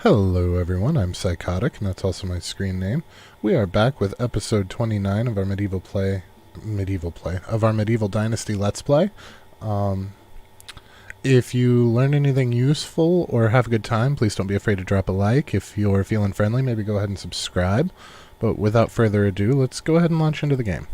Hello everyone, I'm Psychotic, and that's also my screen name. We are back with episode 29 of our medieval Dynasty Let's Play. If you learned anything useful or have a good time, please don't be afraid to drop a like. If you're feeling friendly, maybe go ahead and subscribe. But without further ado, let's go ahead and launch into the game.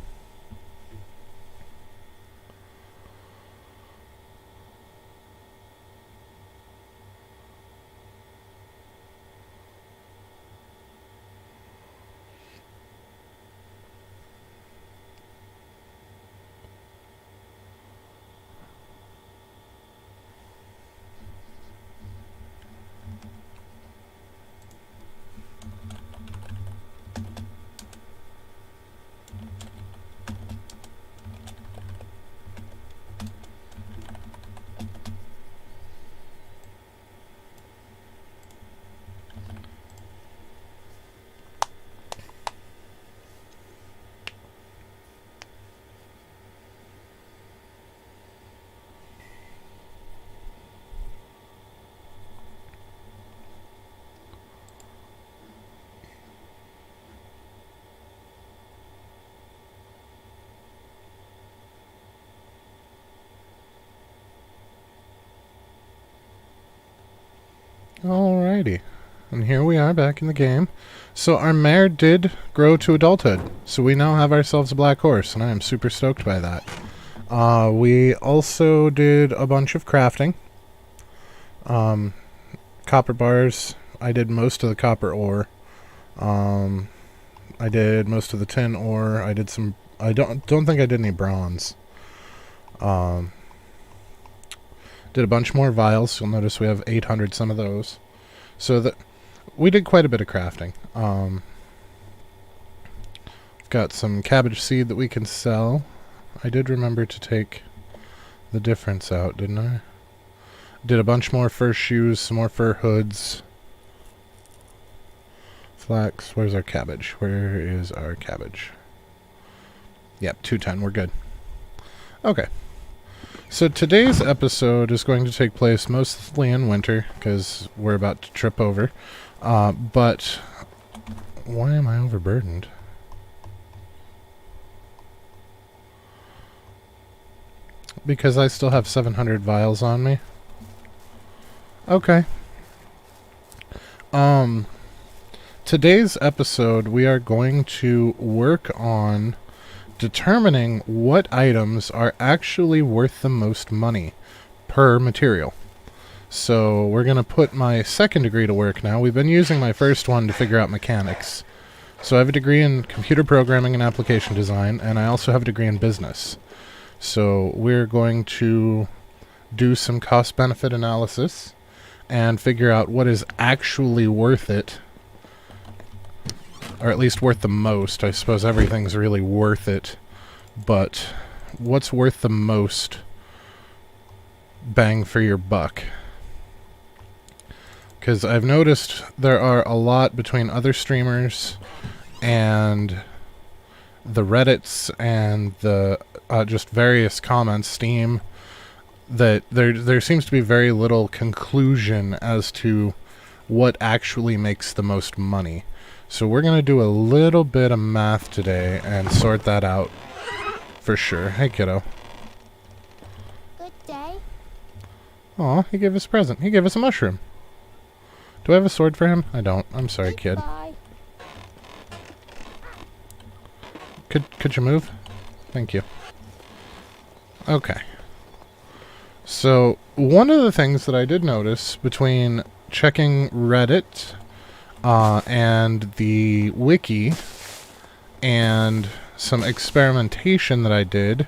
Alrighty, and here we are back in the game. So our mare did grow to adulthood, so we now have ourselves a black horse, and I am super stoked by that. We also did a bunch of crafting. Copper bars, I did most of the copper ore. I did most of the tin ore. I did some, I don't think I did any bronze. Did a bunch more vials. You'll notice we have 800 some of those. So that we did quite a bit of crafting. Got some cabbage seed that we can sell. I did remember to take the difference out, didn't I? Did a bunch more fur shoes, some more fur hoods. Flax. Where's our cabbage? Where is our cabbage? Yep, 210. We're good. Okay. So today's episode is going to take place mostly in winter, because we're about to trip over. But why am I overburdened? Because I still have 700 vials on me. Okay. Today's episode, we are going to work on determining what items are actually worth the most money per material. So we're going to put my second degree to work now. We've been using my first one to figure out mechanics. So I have a degree in computer programming and application design, and I also have a degree in business. So we're going to do some cost-benefit analysis and figure out what is actually worth it, or at least worth the most. I suppose everything's really worth it, but what's worth the most bang for your buck? Because I've noticed there are a lot between other streamers and the Reddits and the just various comments, Steam, that there seems to be very little conclusion as to what actually makes the most money. So we're going to do a little bit of math today and sort that out for sure. Hey, kiddo. Good day. Aw, he gave us a present. He gave us a mushroom. Do I have a sword for him? I don't. I'm sorry, kid. Goodbye. Could you move? Thank you. Okay. So, one of the things that I did notice between checking Reddit and the wiki and some experimentation that I did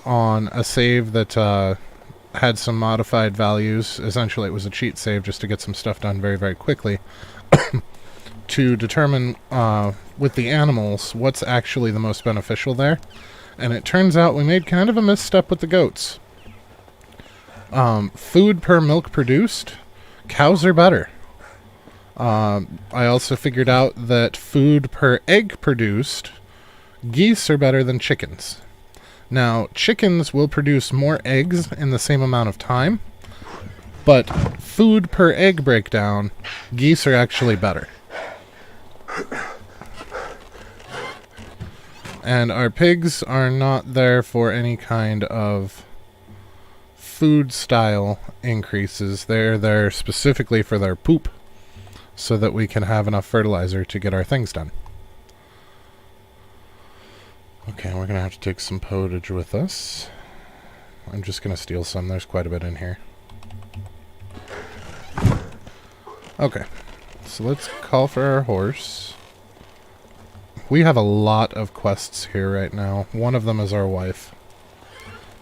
on a save that had some modified values. Essentially it was a cheat save just to get some stuff done very, very quickly to determine with the animals what's actually the most beneficial there. And it turns out we made kind of a misstep with the goats. Food per milk produced, cows are better. I also figured out that food per egg produced, geese are better than chickens. Now, chickens will produce more eggs in the same amount of time, But food per egg breakdown, geese are actually better. And our pigs are not there for any kind of food style increases. They're there specifically for their poop, so that we can have enough fertilizer to get our things done. Okay, we're going to have to take some pottage with us. I'm just going to steal some. There's quite a bit in here. Okay, so let's call for our horse. We have a lot of quests here right now. One of them is our wife,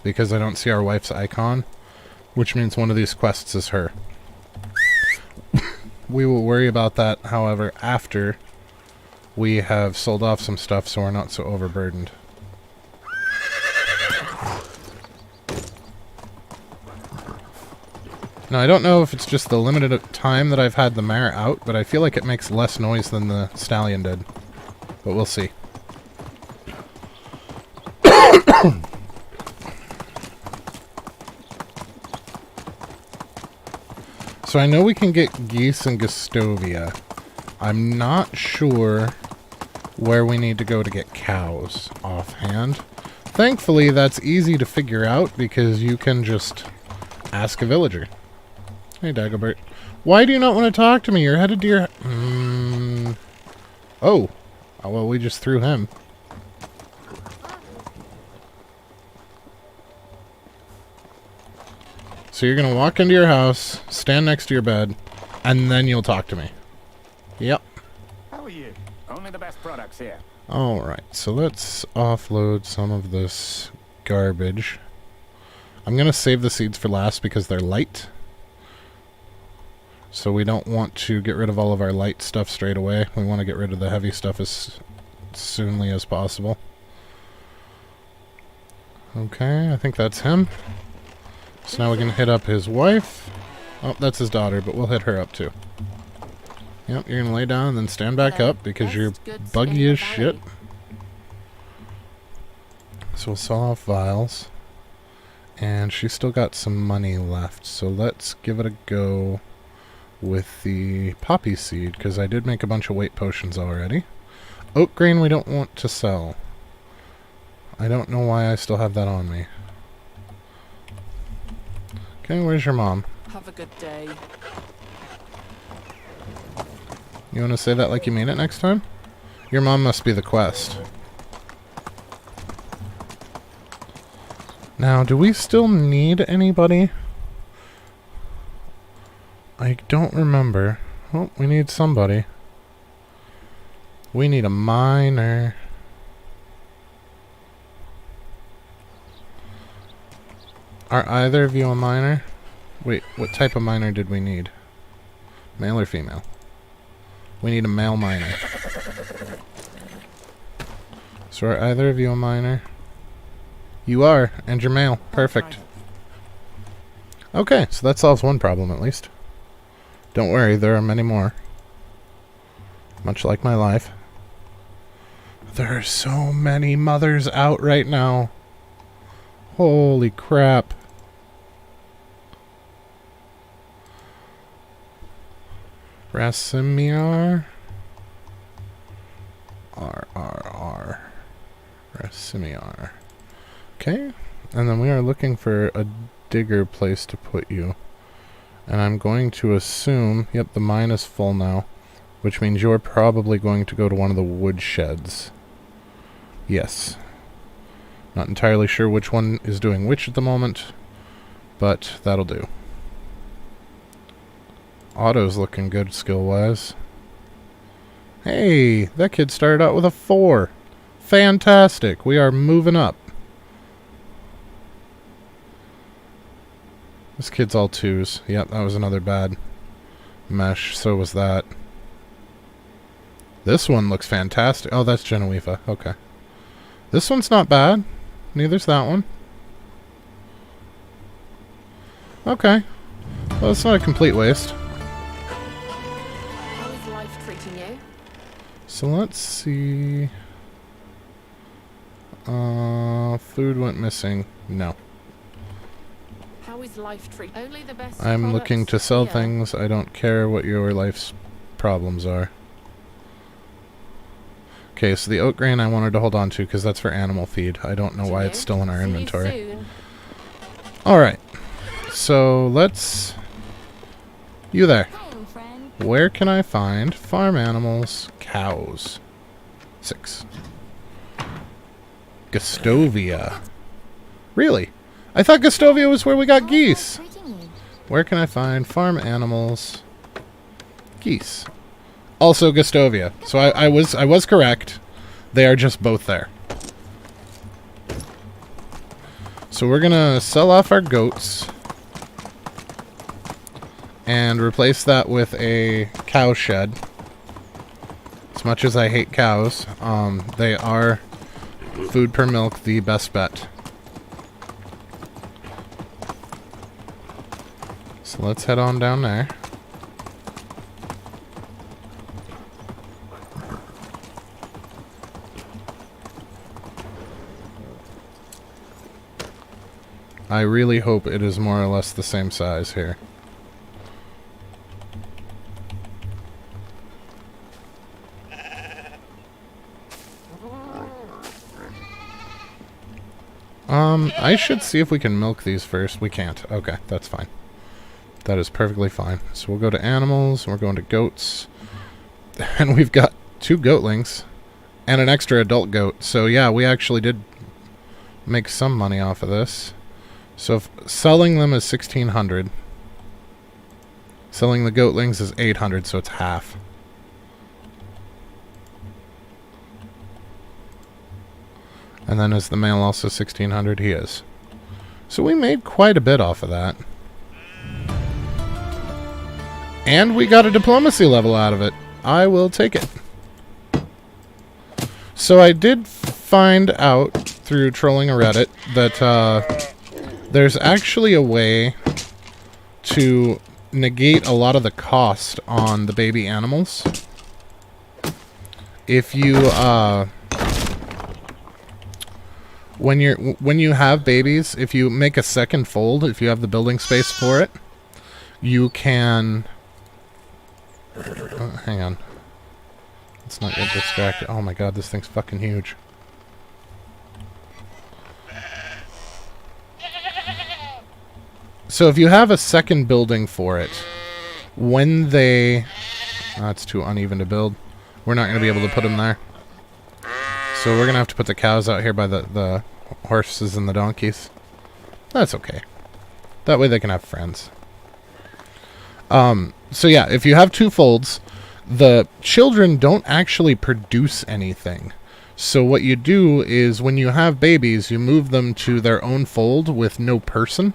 because I don't see our wife's icon, which means one of these quests is her. We will worry about that, however, after we have sold off some stuff so we're not so overburdened. Now, I don't know if it's just the limited time that I've had the mare out, but I feel like it makes less noise than the stallion did. But we'll see. So I know we can get geese and Gustovia. I'm not sure where we need to go to get cows offhand. Thankfully, that's easy to figure out because you can just ask a villager. Hey, Dagobert. Why do you not want to talk to me? You're headed to your... Oh. Oh, well, we just threw him. So you're going to walk into your house, stand next to your bed, and then you'll talk to me. Yep. How are you? Only the best products here. Alright, so let's offload some of this garbage. I'm going to save the seeds for last because they're light. So we don't want to get rid of all of our light stuff straight away. We want to get rid of the heavy stuff as soonly as possible. Okay, I think that's him. So now we can hit up his wife. Oh, that's his daughter, but we'll hit her up too. Yep, you're going to lay down and then stand back up because you're buggy as shit. So we'll sell off vials. And she's still got some money left, so let's give it a go with the poppy seed, because I did make a bunch of weight potions already. Oat grain we don't want to sell. I don't know why I still have that on me. Okay, where's your mom? Have a good day. You want to say that like you mean it next time? Your mom must be the quest. Now, do we still need anybody? I don't remember. Oh, we need somebody. We need a miner. Are either of you a miner? Wait, what type of miner did we need? Male or female? We need a male miner. So are either of you a miner? You are, and you're male. Perfect. Okay, so that solves one problem at least. Don't worry, there are many more. Much like my life. There are so many mothers out right now. Holy crap. Rasimiar. R. Rasimiar. Okay, and then we are looking for a digger place to put you. And I'm going to assume, yep, the mine is full now, which means you're probably going to go to one of the wood sheds. Yes. Not entirely sure which one is doing which at the moment, but that'll do. Otto's looking good skill-wise. Hey, that kid started out with a 4. Fantastic. We are moving up. This kid's all 2s. Yep, that was another bad mesh. So was that. This one looks fantastic. Oh, that's Genevieve. Okay. This one's not bad. Neither's that one. Okay. Well, it's not a complete waste. How is life treating you? So let's see. Food went missing. No. How How is life treat? Only the best. I'm looking to products sell here. things. I don't care what your life's problems are. Okay, so the oat grain I wanted to hold on to because that's for animal feed. I don't know why it's still in our See you inventory. soon. Alright. So let's... You there. Hi, old friend. Where can I find farm animals, cows? 6. Gustovia. Really? I thought Gustovia was where we got How's geese. life treating you? Where can I find farm animals, geese? Also Gustovia. So I was correct. They are just both there. So we're gonna sell off our goats and replace that with a cow shed. As much as I hate cows, they are food per milk the best bet. So let's head on down there. I really hope it is more or less the same size here. I should see if we can milk these first. We can't. Okay, that's fine. That is perfectly fine. So we'll go to animals, we're going to goats. And we've got 2 goatlings and an extra adult goat. So yeah, we actually did make some money off of this. So if selling them is 1,600. Selling the goatlings is 800, so it's half. And then is the male also 1,600? He is. So we made quite a bit off of that. And we got a diplomacy level out of it. I will take it. So I did find out through trolling a Reddit that there's actually a way to negate a lot of the cost on the baby animals. If you when you have babies, if you make a second fold, if you have the building space for it, you can hang on. Let's not get distracted. Oh my god, this thing's fucking huge. So if you have a second building for it, when they... Oh, it's too uneven to build. We're not going to be able to put them there. So we're going to have to put the cows out here by the horses and the donkeys. That's okay. That way they can have friends. So yeah, if you have 2 folds, the children don't actually produce anything. So what you do is when you have babies, you move them to their own fold with no person.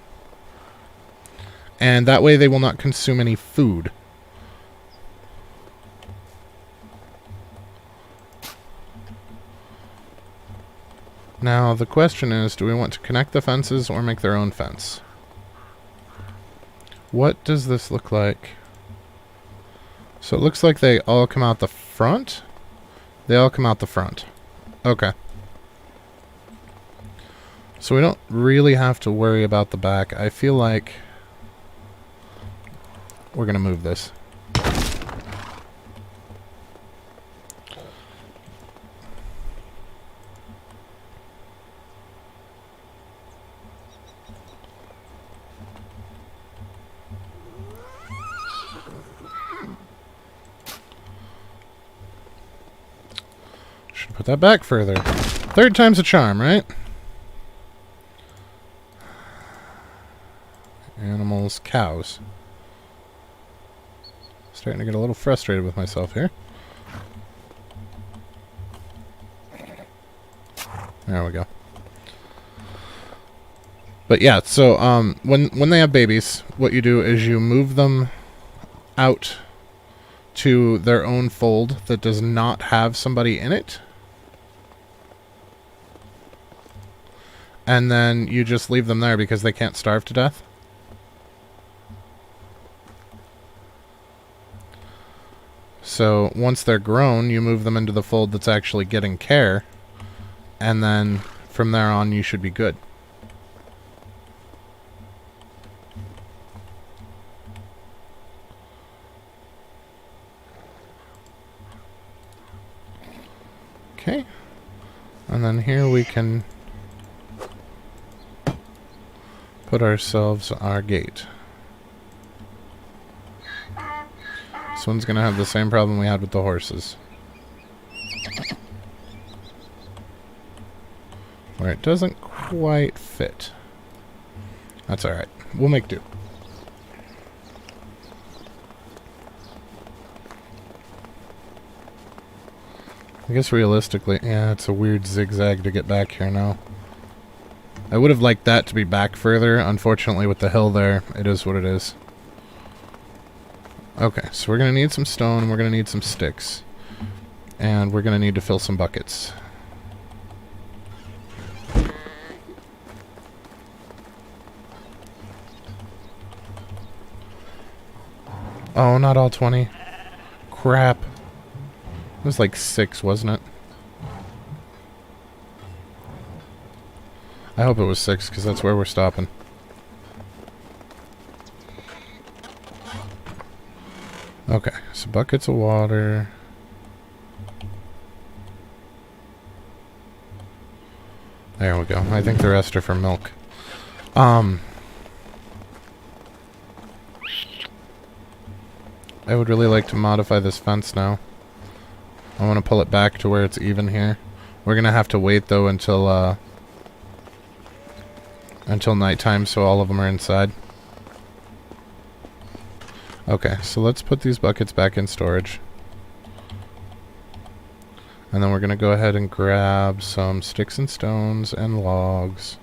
And that way they will not consume any food. Now, the question is, do we want to connect the fences or make their own fence? What does this look like? So it looks like they all come out the front. They all come out the front. Okay. So we don't really have to worry about the back. I feel like we're going to move this. Should put that back further. 3rd time's a charm, right? Animals, cows. Starting to get a little frustrated with myself here. There we go. But yeah, so when they have babies, what you do is you move them out to their own fold that does not have somebody in it. And then you just leave them there because they can't starve to death. So once they're grown, you move them into the fold that's actually getting care. And then from there on, you should be good. And then here we can put ourselves our gate. This one's going to have the same problem we had with the horses, where it doesn't quite fit. That's alright. We'll make do. I guess realistically, yeah, it's a weird zigzag to get back here now. I would have liked that to be back further. Unfortunately, with the hill there, it is what it is. Okay, so we're going to need some stone, and we're going to need some sticks. And we're going to need to fill some buckets. Oh, not all 20. Crap. It was like 6, wasn't it? I hope it was 6, because that's where we're stopping. Okay, so buckets of water. There we go. I think the rest are for milk. I would really like to modify this fence now. I want to pull it back to where it's even here. We're going to have to wait, though, until nighttime, so all of them are inside. Okay, so let's put these buckets back in storage. And then we're going to go ahead and grab some sticks and stones and logs.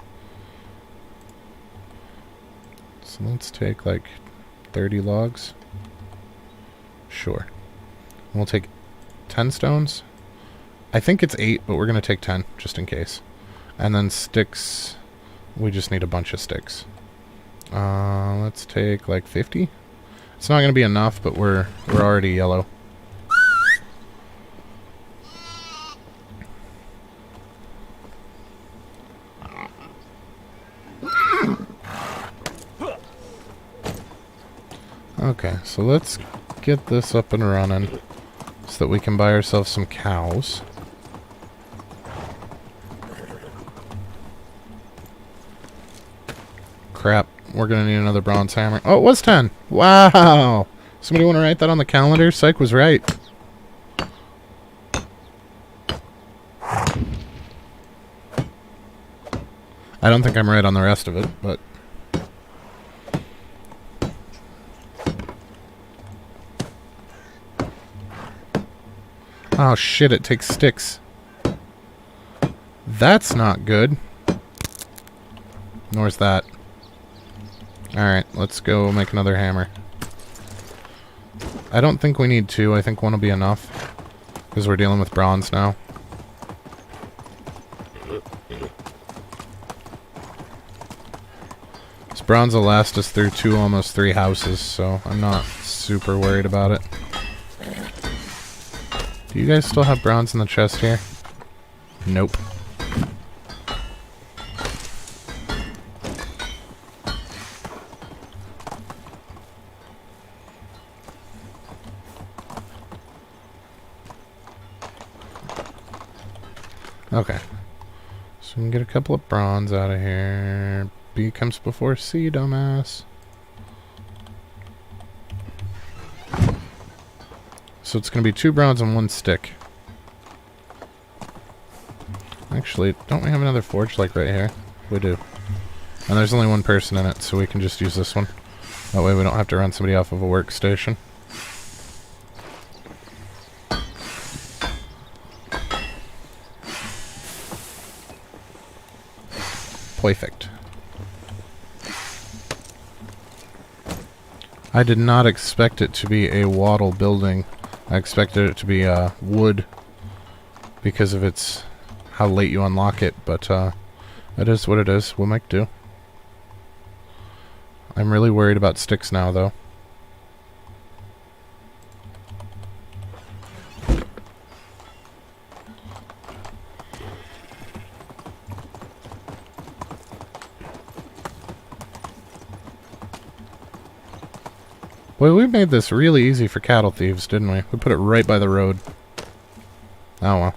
So let's take like 30 logs. Sure. We'll take 10 stones. I think it's 8, but we're going to take 10 just in case. And then sticks, we just need a bunch of sticks. Let's take like 50. It's not going to be enough, but we're already yellow. Okay, so let's get this up and running so that we can buy ourselves some cows. Crap, we're gonna need another bronze hammer. Oh, it was 10! Wow! Somebody want to write that on the calendar? Psych was right. I don't think I'm right on the rest of it, but... Oh shit, it takes sticks. That's not good. Nor's that. Alright, let's go make another hammer. I don't think we need 2. I think 1 will be enough. Because we're dealing with bronze now. This bronze will last us through 2, almost 3 houses, so I'm not super worried about it. Do you guys still have bronze in the chest here? Nope. Okay. So we can get a couple of bronze out of here. B comes before C, dumbass. So it's going to be 2 bronze and 1 stick. Actually, don't we have another forge like right here? We do. And there's only 1 person in it, so we can just use this one. That way we don't have to run somebody off of a workstation. Perfect. I did not expect it to be a wattle building. I expected it to be wood because of its how late you unlock it, but it is what it is. We'll make do. I'm really worried about sticks now, though. Boy, we made this really easy for cattle thieves, didn't we? We put it right by the road. Oh well.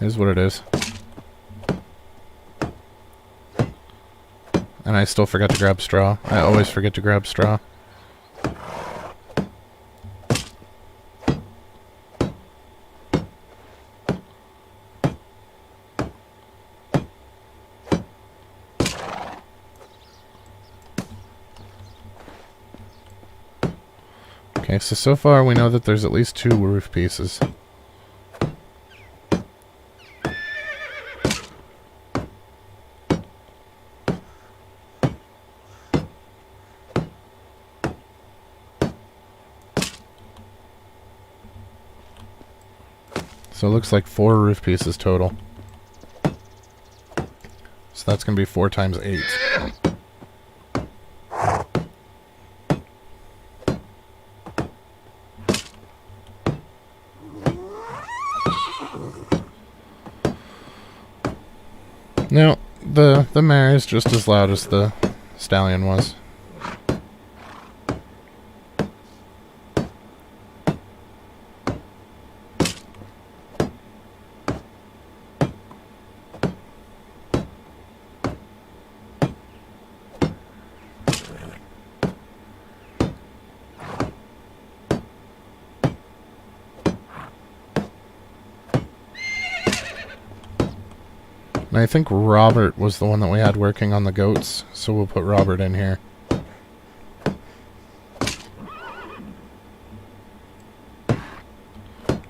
Here's what it is. And I still forgot to grab straw. I always forget to grab straw. Okay, so far we know that there's at least 2 roof pieces. So it looks like 4 roof pieces total. So that's going to be 4 times 8. Now, the mare is just as loud as the stallion was. And I think Robert was the one that we had working on the goats, so we'll put Robert in here.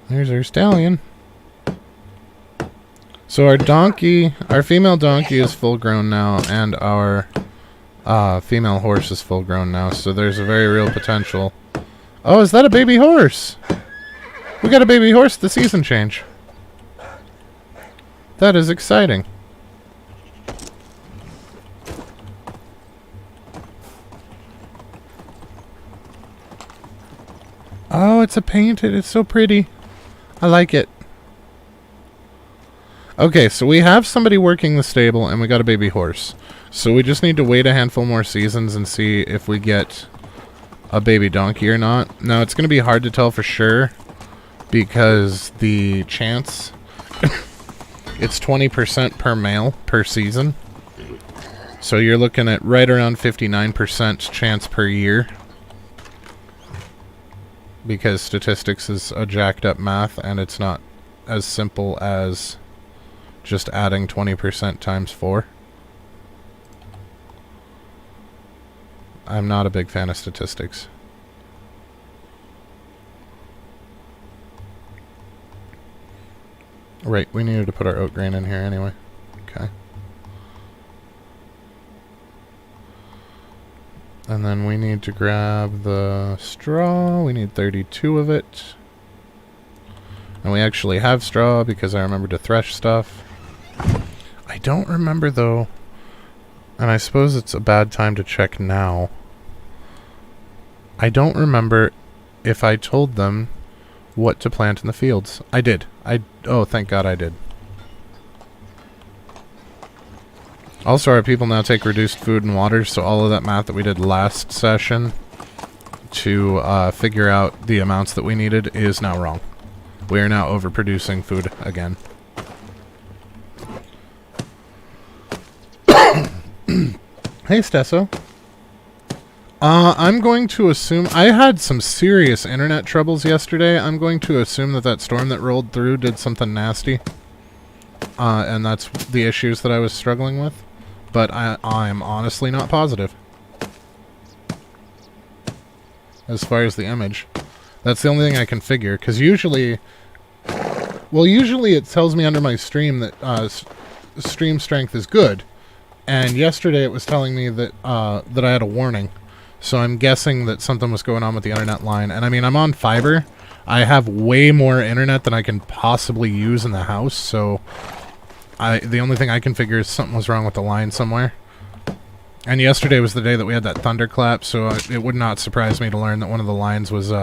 There's our stallion. So our donkey, our female donkey is full grown now, and our female horse is full grown now, so there's a very real potential. Oh, is that a baby horse? We got a baby horse at the season change. That is exciting. Oh, it's a painted. It's so pretty. I like it. Okay, so we have somebody working the stable, and we got a baby horse. So we just need to wait a handful more seasons and see if we get a baby donkey or not. Now, it's going to be hard to tell for sure, because the chance... it's 20% per male per season. So you're looking at right around 59% chance per year. Because statistics is a jacked up math, and it's not as simple as just adding 20% times 4. I'm not a big fan of statistics. Right, we needed to put our oat grain in here anyway. Okay. And then we need to grab the straw. We need 32 of it. And we actually have straw because I remember to thresh stuff. I don't remember though, and I suppose it's a bad time to check now. I don't remember if I told them what to plant in the fields. I did. Oh, thank God I did. Also, our people now take reduced food and water, so all of that math that we did last session to figure out the amounts that we needed is now wrong. We are now overproducing food again. Hey, Stesso. I'm going to assume... I had some serious internet troubles yesterday. I'm going to assume that storm that rolled through did something nasty. And that's the issues that I was struggling with. But I'm honestly not positive. As far as the image. That's the only thing I can figure. Because usually... Well, usually it tells me under my stream that stream strength is good. And yesterday it was telling me that that I had a warning. So I'm guessing that something was going on with the internet line. And I mean, I'm on fiber. I have way more internet than I can possibly use in the house. So the only thing I can figure is something was wrong with the line somewhere. And yesterday was the day that we had that thunderclap. So it would not surprise me to learn that one of the lines was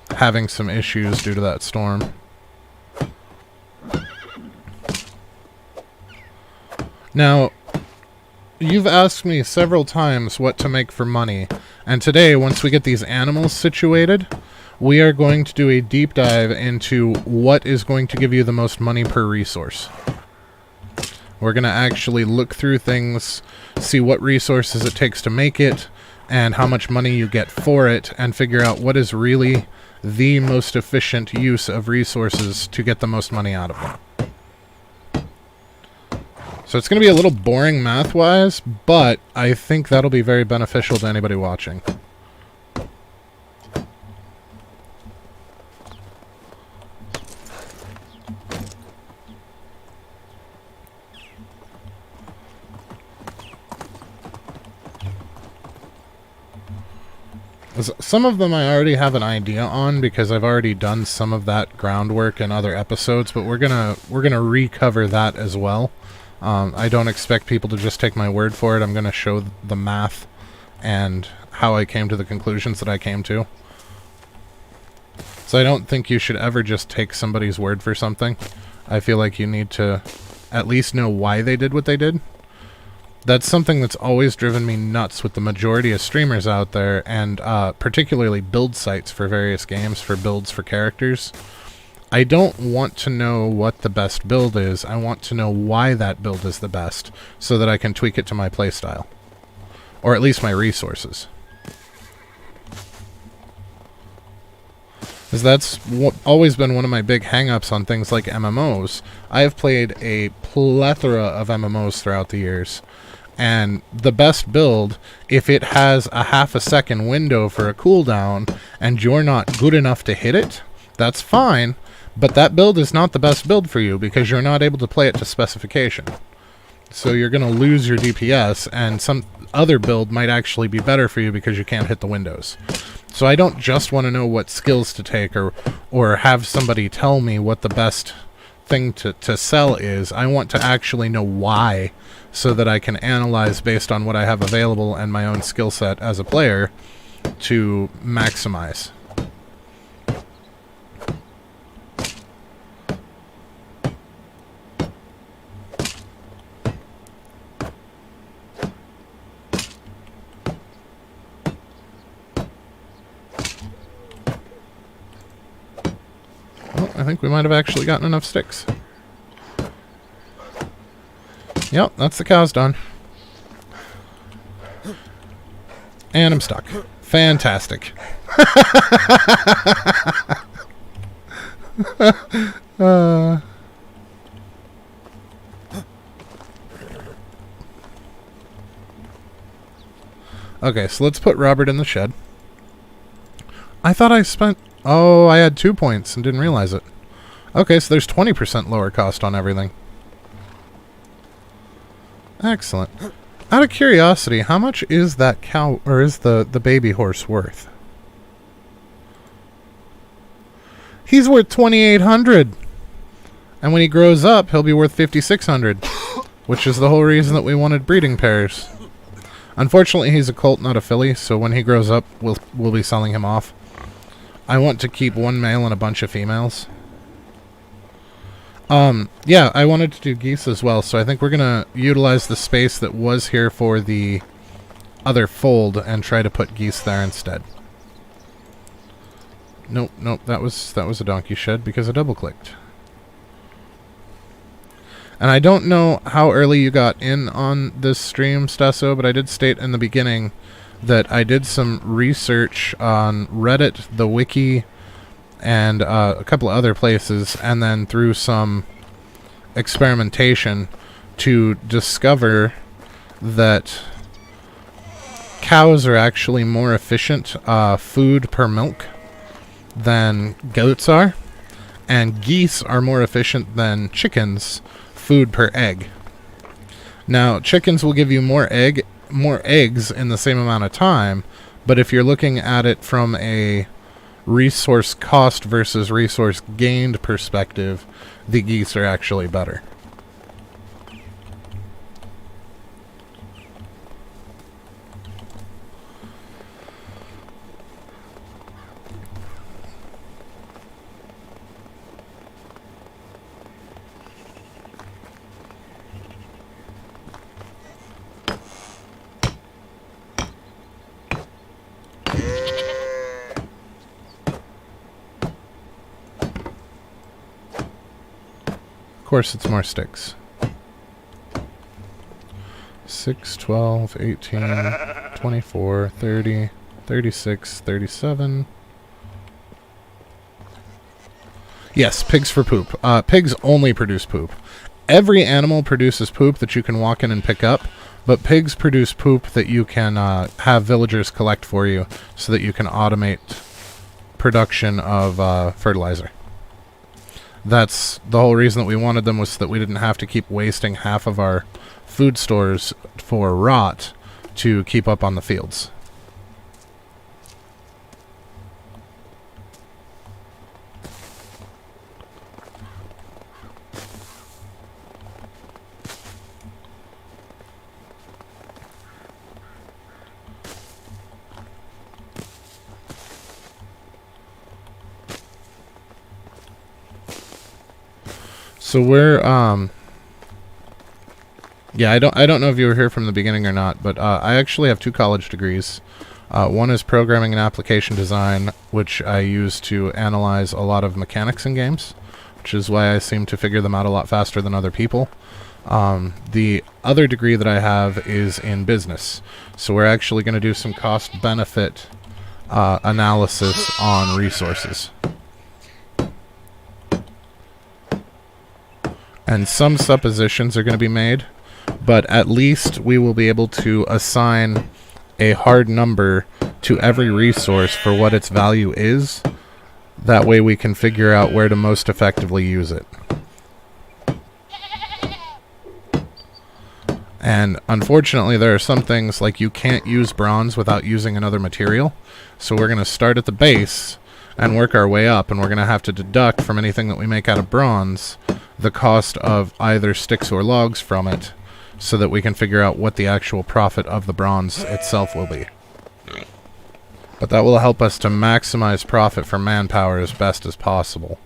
having some issues due to that storm. Now... You've asked me several times what to make for money, and today, once we get these animals situated, we are going to do a deep dive into what is going to give you the most money per resource. We're going to actually look through things, see what resources it takes to make it, and how much money you get for it, and figure out what is really the most efficient use of resources to get the most money out of them. So it's going to be a little boring math-wise, but I think that'll be very beneficial to anybody watching. Some of them I already have an idea on because I've already done some of that groundwork in other episodes, but we're gonna recover that as well. I don't expect people to just take my word for it. I'm gonna show the math and how I came to the conclusions that I came to. So I don't think you should ever just take somebody's word for something. I feel like you need to at least know why they did what they did. That's something that's always driven me nuts with the majority of streamers out there, and particularly build sites for various games, for builds for characters. I don't want to know what the best build is. I want to know why that build is the best, so that I can tweak it to my playstyle. Or at least my resources. Because that's always been one of my big hang-ups on things like MMOs. I have played a plethora of MMOs throughout the years. And the best build, if it has a half a second window for a cooldown, and you're not good enough to hit it, that's fine, but that build is not the best build for you, because you're not able to play it to specification. So you're going to lose your DPS, and some other build might actually be better for you because you can't hit the windows. So I don't just want to know what skills to take, or have somebody tell me what the best thing to sell is. I want to actually know why, so that I can analyze based on what I have available and my own skill set as a player to maximize. Well, I think we might have actually gotten enough sticks. Yep, that's the cows done. And I'm stuck. Fantastic. Okay, so let's put Robert in the shed. I thought I spent... Oh, I had 2 points and didn't realize it. Okay, so there's 20% lower cost on everything. Excellent. Out of curiosity, how much is that cow, or is the baby horse worth? He's worth 2,800, and when he grows up, he'll be worth 5,600, which is the whole reason that we wanted breeding pairs. Unfortunately, he's a colt, not a filly, so when he grows up, we'll be selling him off. I want to keep one male and a bunch of females. Yeah, I wanted to do geese as well, so I think we're gonna utilize the space that was here for the other fold and try to put geese there instead. Nope, that was a donkey shed because I double-clicked. And I don't know how early you got in on this stream, Stesso, but I did state in the beginning that I did some research on Reddit, the wiki, and a couple of other places, and then through some experimentation to discover that cows are actually more efficient food per milk than goats are, and geese are more efficient than chickens food per egg. Now, chickens will give you more eggs in the same amount of time, but if you're looking at it from a resource cost versus resource gained perspective, the geese are actually better. course it's more sticks. 6, 12, 18, 24, 30, 36, 37. Yes, pigs for poop. Pigs only produce poop. Every animal produces poop that you can walk in and pick up, but pigs produce poop that you can have villagers collect for you so that you can automate production of fertilizer. That's the whole reason that we wanted them, was so that we didn't have to keep wasting half of our food stores for rot to keep up on the fields. So we're yeah, I don't know if you were here from the beginning or not, but I actually have 2 college degrees. One is programming and application design, which I use to analyze a lot of mechanics in games, which is why I seem to figure them out a lot faster than other people. The other degree that I have is in business, so we're actually going to do some cost-benefit analysis on resources. And some suppositions are going to be made, but at least we will be able to assign a hard number to every resource for what its value is. That way we can figure out where to most effectively use it. And unfortunately, there are some things like you can't use bronze without using another material. So we're going to start at the base and work our way up, and we're going to have to deduct from anything that we make out of bronze the cost of either sticks or logs from it, so that we can figure out what the actual profit of the bronze itself will be. But that will help us to maximize profit for manpower as best as possible.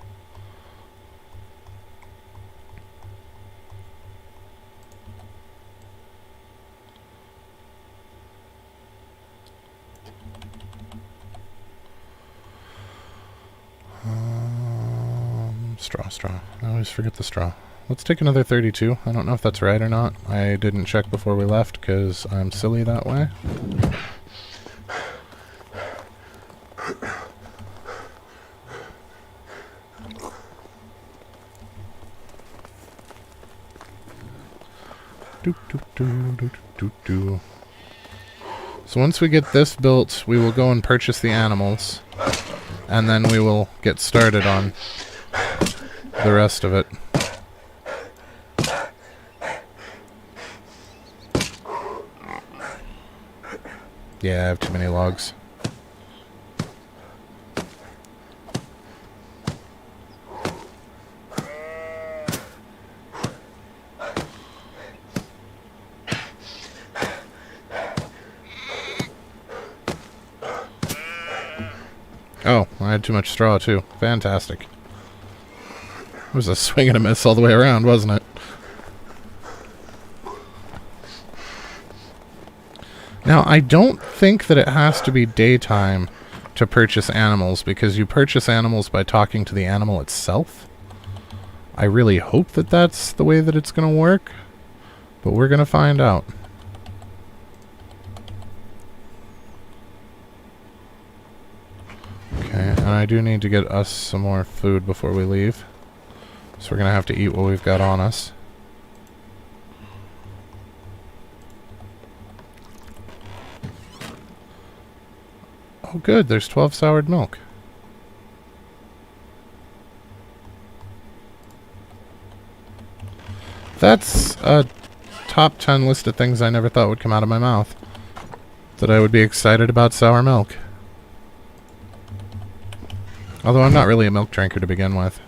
Straw. I always forget the straw. Let's take another 32. I don't know if that's right or not. I didn't check before we left because I'm silly that way. So once we get this built, we will go and purchase the animals, and then we will get started on the rest of it. Yeah, I have too many logs. Oh, I had too much straw too. Fantastic. It was a swing and a miss all the way around, wasn't it? Now, I don't think that it has to be daytime to purchase animals, because you purchase animals by talking to the animal itself. I really hope that that's the way that it's going to work, but we're going to find out. Okay, and I do need to get us some more food before we leave. So we're going to have to eat what we've got on us. Oh good, there's 12 soured milk. That's a top 10 list of things I never thought would come out of my mouth. That I would be excited about sour milk. Although I'm not really a milk drinker to begin with.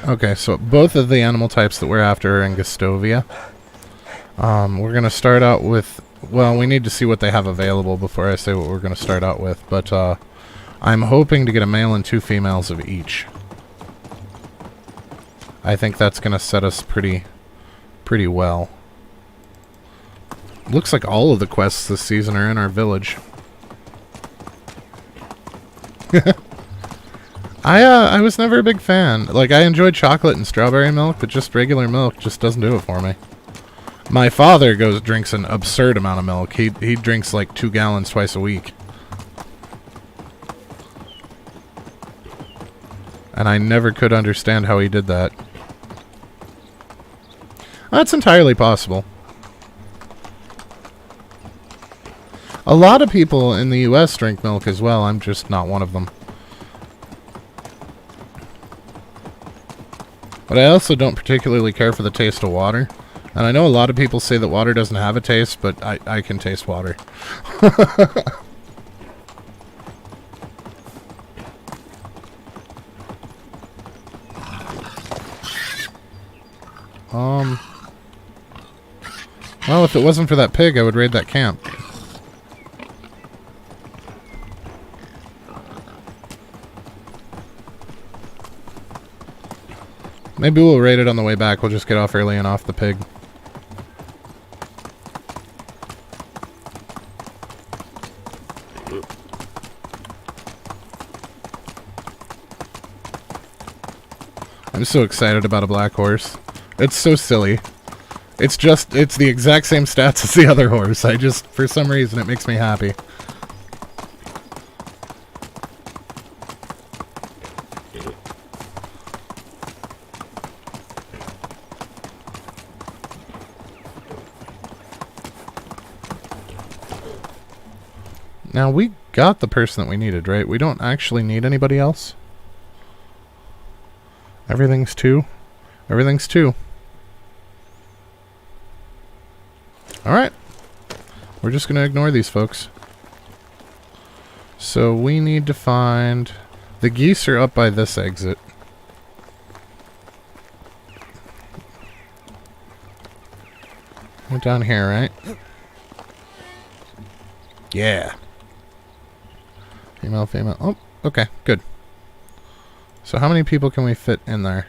Okay, so both of the animal types that we're after are in Gustovia. We're going to start out with... Well, we need to see what they have available before I say what we're going to start out with. But I'm hoping to get a male and 2 females of each. I think that's going to set us pretty well. Looks like all of the quests this season are in our village. I was never a big fan. Like, I enjoyed chocolate and strawberry milk, but just regular milk just doesn't do it for me. My father drinks an absurd amount of milk. He drinks like 2 gallons twice a week. And I never could understand how he did that. That's entirely possible. A lot of people in the US drink milk as well. I'm just not one of them. But I also don't particularly care for the taste of water. And I know a lot of people say that water doesn't have a taste, but I can taste water. Well, if it wasn't for that pig, I would raid that camp. Maybe we'll raid it on the way back. We'll just get off early and off the pig. I'm so excited about a black horse. It's so silly. It's the exact same stats as the other horse. For some reason, it makes me happy. Now, we got the person that we needed, right? We don't actually need anybody else. Everything's 2. Everything's 2. Alright. We're just going to ignore these folks. So we need to find... The geese are up by this exit. We're down here, right? Yeah. Female, female. Oh, okay, good. So how many people can we fit in there?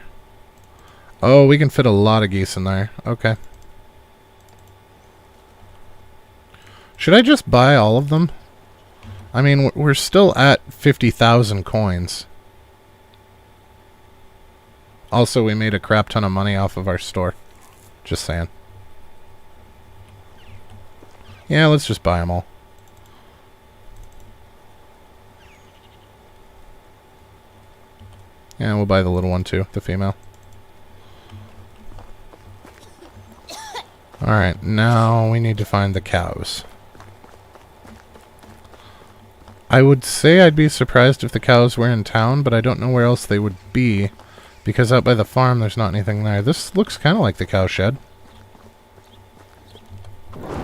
Oh, we can fit a lot of geese in there. Okay. Should I just buy all of them? I mean, we're still at 50,000 coins. Also, we made a crap ton of money off of our store. Just saying. Yeah, let's just buy them all. Yeah, we'll buy the little one too, the female. Alright, now we need to find the cows. I would say I'd be surprised if the cows were in town, but I don't know where else they would be, because out by the farm there's not anything there. This looks kind of like the cow shed.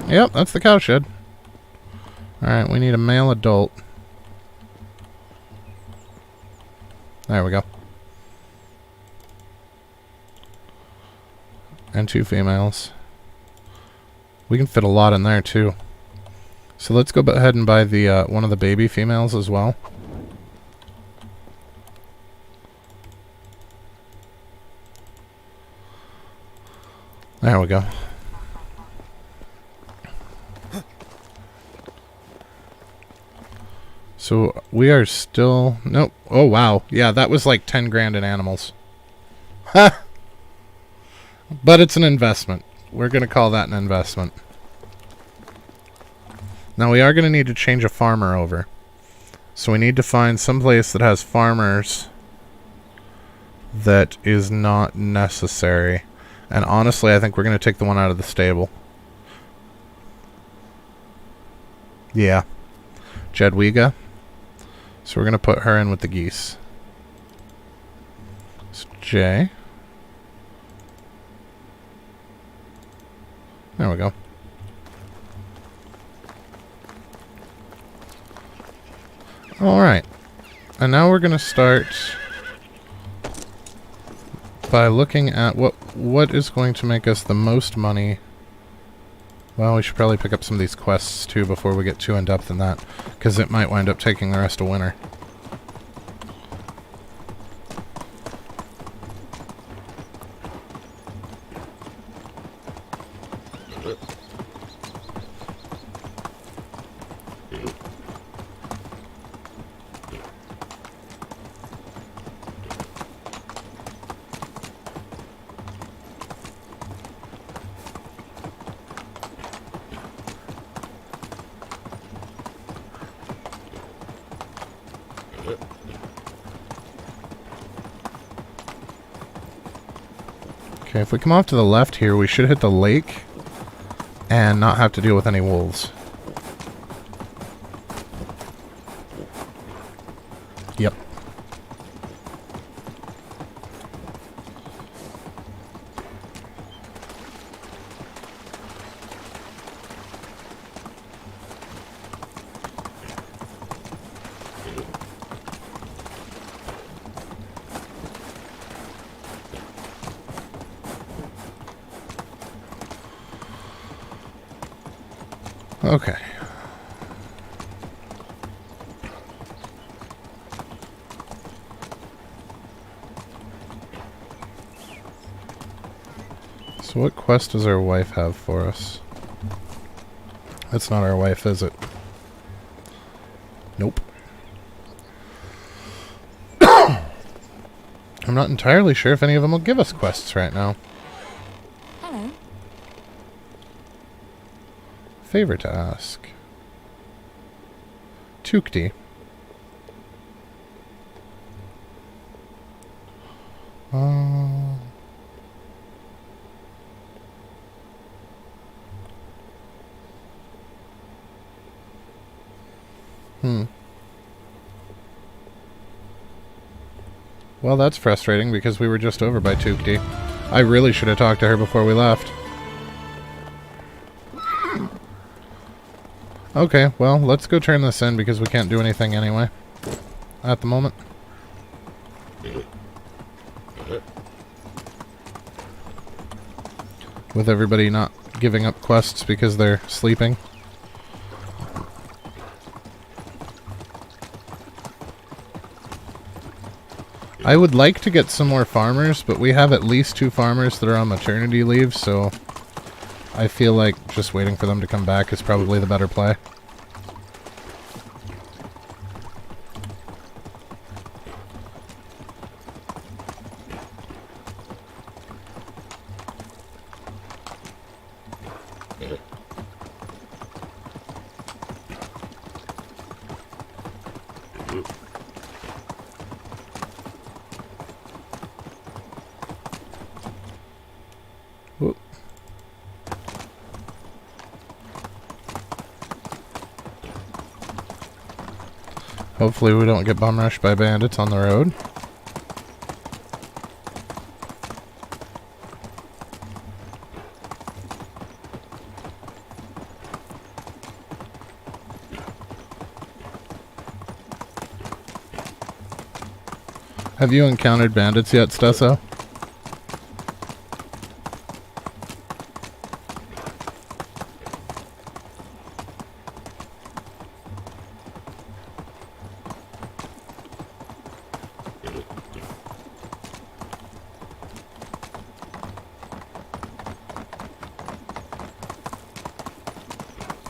Yep, that's the cow shed. Alright, we need a male adult. There we go. And 2 females. We can fit a lot in there too. So let's go ahead and buy the one of the baby females as well. There we go. So we are still... Nope. Oh, wow. Yeah, that was like 10 grand in animals. Ha! But it's an investment. We're going to call that an investment. Now we are going to need to change a farmer over. So we need to find some place that has farmers that is not necessary. And honestly, I think we're going to take the one out of the stable. Yeah. Jedwiga. So we're going to put her in with the geese. So J. There we go. Alright. And now we're going to start by looking at what is going to make us the most money. Well, we should probably pick up some of these quests too before we get too in-depth in that, because it might wind up taking the rest of winter. Okay, if we come off to the left here, we should hit the lake and not have to deal with any wolves. Yep. Okay. So what quest does our wife have for us? That's not our wife, is it? Nope. I'm not entirely sure if any of them will give us quests right now. Hello. Favor to ask. Tukti. Well, that's frustrating because we were just over by Tukti. I really should have talked to her before we left. Okay, well, let's go turn this in because we can't do anything anyway. At the moment. With everybody not giving up quests because they're sleeping. I would like to get some more farmers, but we have at least 2 farmers that are on maternity leave, so I feel like just waiting for them to come back is probably the better play. Whoop. Hopefully we don't get bum rushed by bandits on the road. Have you encountered bandits yet, Stesso?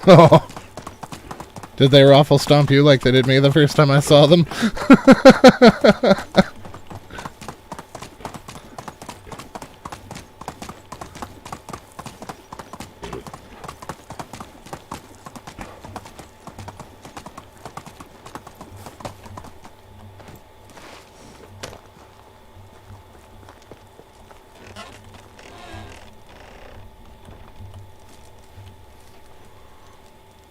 Oh. Did they raffle stomp you like they did me the first time I saw them?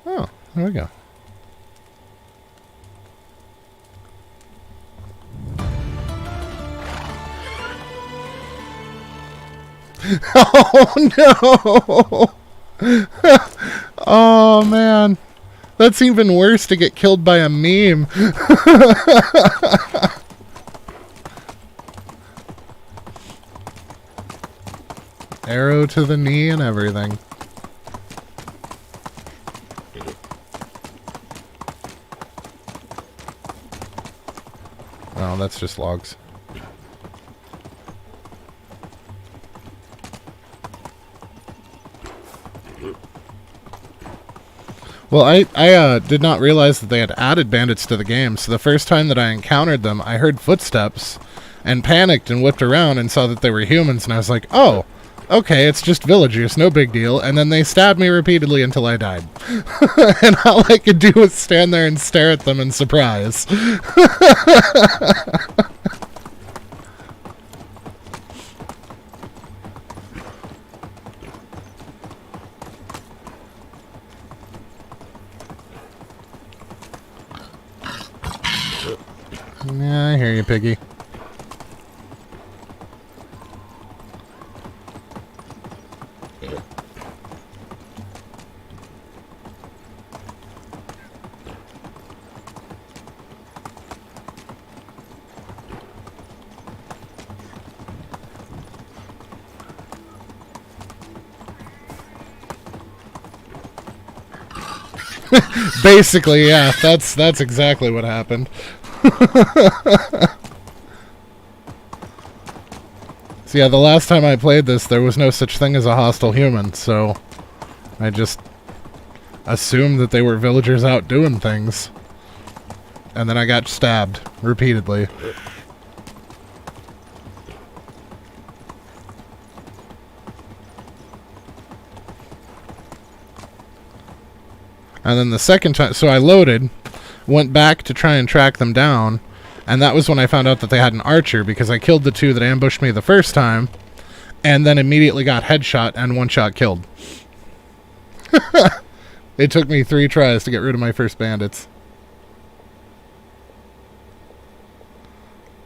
Oh, there we go. Oh no! Oh man, that's even worse to get killed by a meme. Arrow to the knee and everything. Oh, that's just logs. Well, I did not realize that they had added bandits to the game, so the first time that I encountered them, I heard footsteps and panicked and whipped around and saw that they were humans, and I was like, oh, Okay, it's just villagers, no big deal. And then they stabbed me repeatedly until I died. And all I could do was stand there and stare at them in surprise. Yeah, I hear you, Piggy. Basically, yeah, that's exactly what happened. So yeah, the last time I played this, there was no such thing as a hostile human, so I just assumed that they were villagers out doing things. And then I got stabbed repeatedly. And then the second time, so I loaded, went back to try and track them down, and that was when I found out that they had an archer, because I killed the two that ambushed me the first time, and then immediately got headshot and one-shot killed. It took me 3 tries to get rid of my first bandits.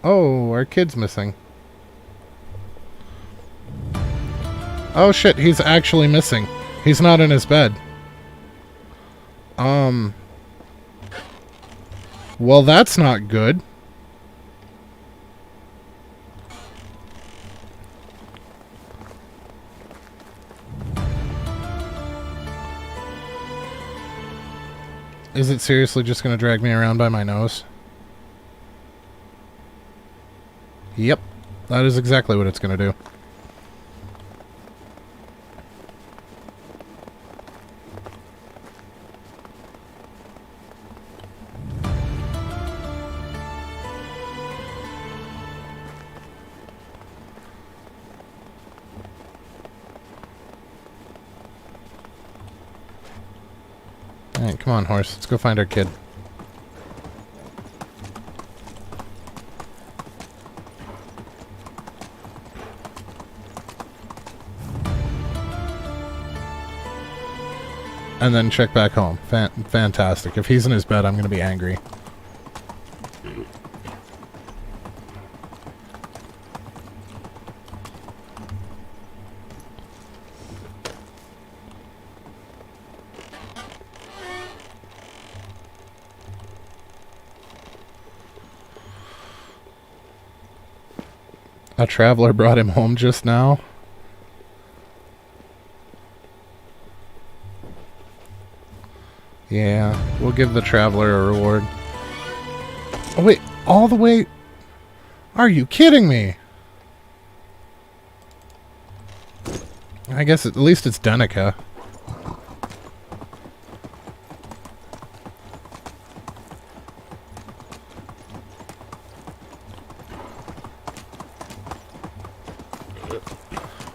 Oh, our kid's missing. Oh shit, he's actually missing. He's not in his bed. Well, that's not good. Is it seriously just going to drag me around by my nose? Yep, that is exactly what it's going to do. Alright, come on, horse. Let's go find our kid. And then check back home. Fantastic. If he's in his bed, I'm going to be angry. A traveler brought him home just now. Yeah, we'll give the traveler a reward. Oh wait, all the way? Are you kidding me? I guess at least it's Danica.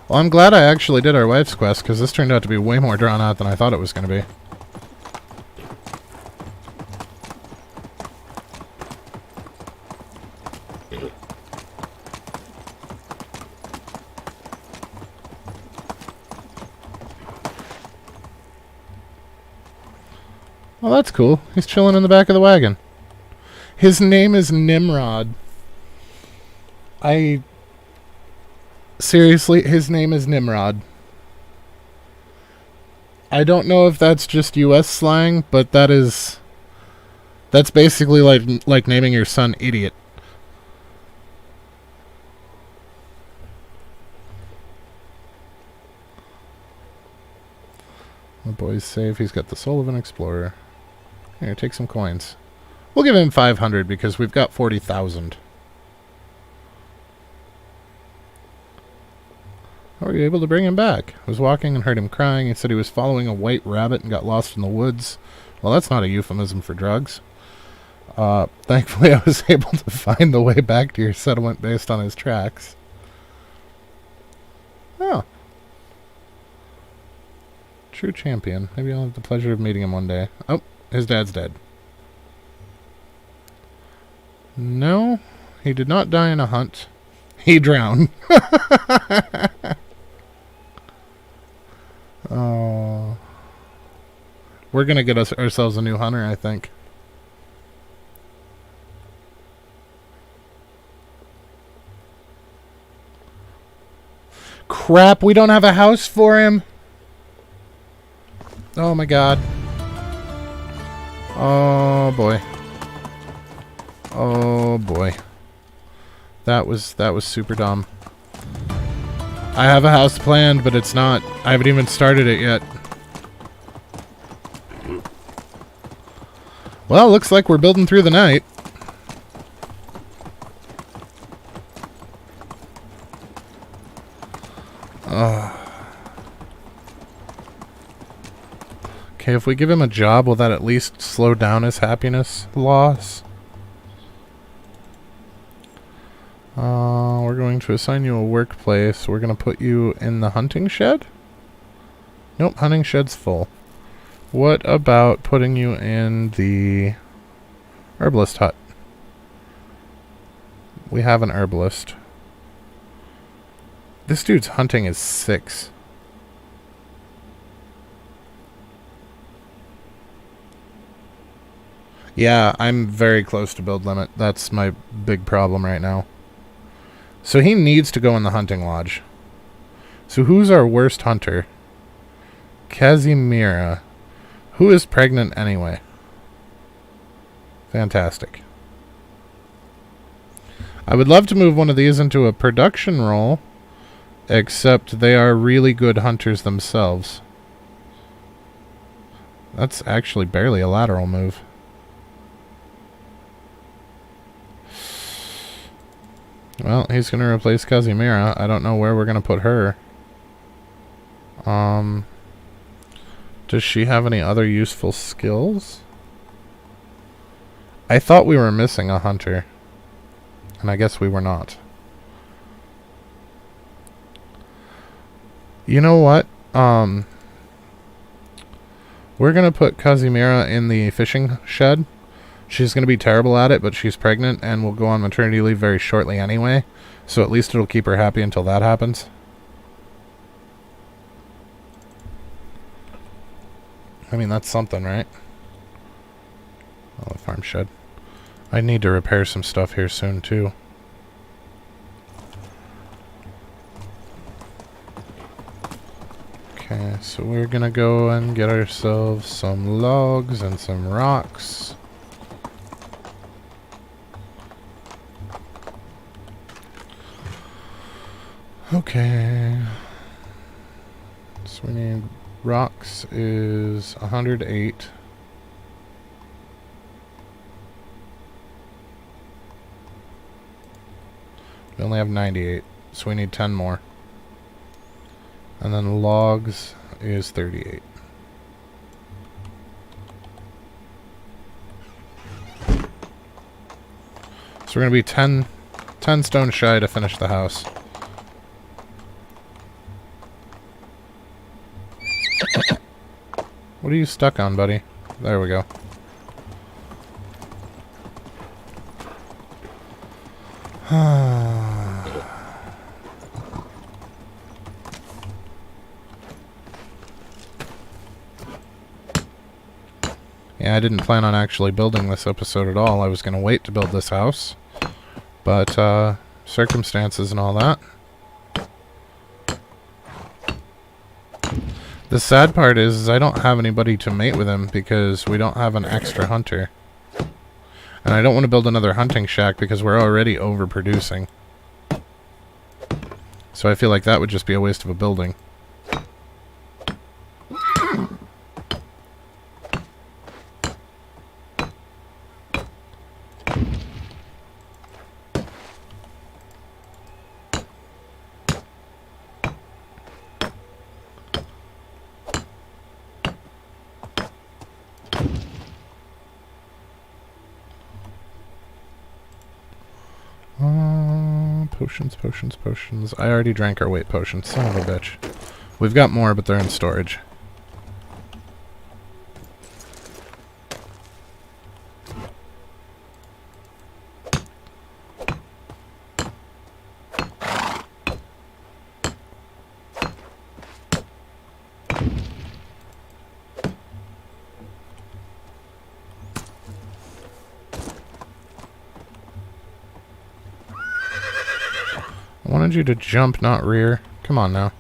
Well, I'm glad I actually did our wife's quest, because this turned out to be way more drawn out than I thought it was going to be. Well, that's cool. He's chilling in the back of the wagon. His name is Nimrod. Seriously, his name is Nimrod. I don't know if that's just US slang, but that's basically like naming your son Idiot. The boy's safe. He's got the soul of an explorer. Here, take some coins. We'll give him 500 because we've got 40,000. How were you able to bring him back? I was walking and heard him crying. He said he was following a white rabbit and got lost in the woods. Well, that's not a euphemism for drugs. Thankfully, I was able to find the way back to your settlement based on his tracks. Oh, True champion. Maybe I'll have the pleasure of meeting him one day. Oh, his dad's dead. No, he did not die in a hunt. He drowned. Oh. We're going to get ourselves a new hunter, I think. Crap, we don't have a house for him. Oh my god. Oh boy. Oh boy. That was super dumb. I have a house planned, but it's not. I haven't even started it yet. Well, looks like we're building through the night. Okay, if we give him a job, will that at least slow down his happiness loss? We're going to assign you a workplace. We're going to put you in the hunting shed? Nope, hunting shed's full. What about putting you in the herbalist hut? We have an herbalist. This dude's hunting is 6. Yeah, I'm very close to build limit. That's my big problem right now. So he needs to go in the hunting lodge. So who's our worst hunter? Casimira. Who is pregnant anyway? Fantastic. I would love to move one of these into a production role, except they are really good hunters themselves. That's actually barely a lateral move. Well, he's going to replace Casimira. I don't know where we're going to put her. Does she have any other useful skills? I thought we were missing a hunter. And I guess we were not. You know what? We're going to put Casimira in the fishing shed. She's going to be terrible at it, but she's pregnant and will go on maternity leave very shortly anyway. So at least it'll keep her happy until that happens. I mean, that's something, right? Oh, the farm shed. I need to repair some stuff here soon, too. Okay, so we're going to go and get ourselves some logs and some rocks. Okay. So we need rocks is 108. We only have 98, so we need 10 more. And then logs is 38. So we're going to be 10 stone shy to finish the house. What are you stuck on, buddy? There we go. Yeah, I didn't plan on actually building this episode at all. I was going to wait to build this house. But, circumstances and all that. The sad part is I don't have anybody to mate with him because we don't have an extra hunter. And I don't want to build another hunting shack because we're already overproducing. So I feel like that would just be a waste of a building. Potions. I already drank our weight potions. Son of a bitch. We've got more, but they're in storage. wanted you to jump, not rear. Come on now.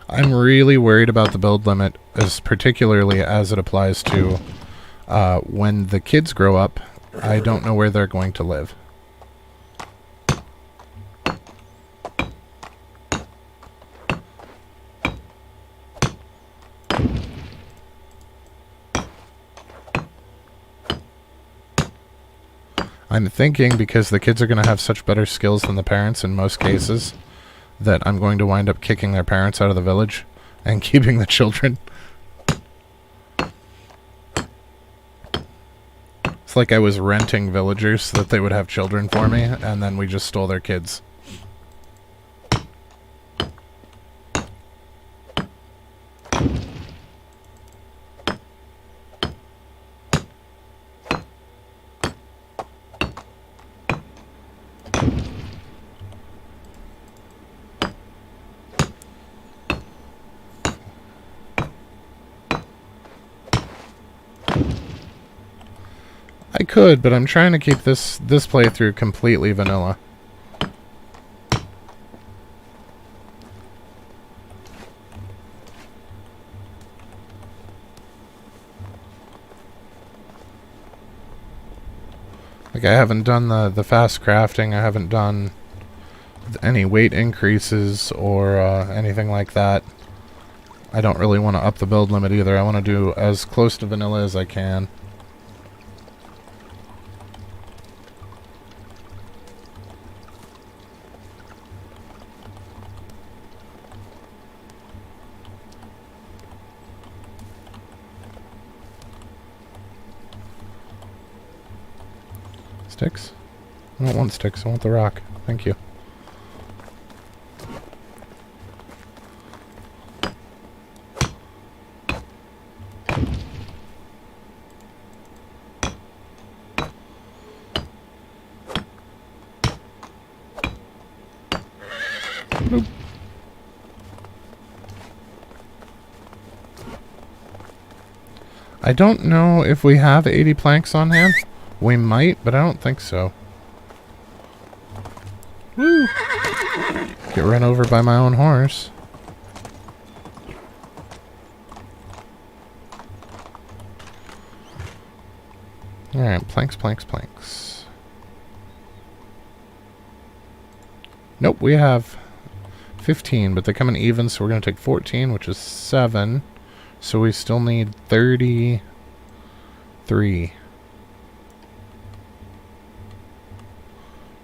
I'm really worried about the build limit, particularly as it applies to when the kids grow up. I don't know where they're going to live. I'm thinking because the kids are going to have such better skills than the parents in most cases, that I'm going to wind up kicking their parents out of the village and keeping the children. It's like I was renting villagers so that they would have children for me, and then we just stole their kids. I could, but I'm trying to keep this playthrough completely vanilla. Like, I haven't done the fast crafting, I haven't done any weight increases or anything like that. I don't really want to up the build limit either. I want to do as close to vanilla as I can. Sticks? I don't want sticks, I want the rock. Thank you. Boop. I don't know if we have 80 planks on hand. We might, but I don't think so. Woo! Get run over by my own horse. Alright, planks, planks, planks. Nope, we have 15, but they come in even, so we're going to take 14, which is 7. So we still need 33.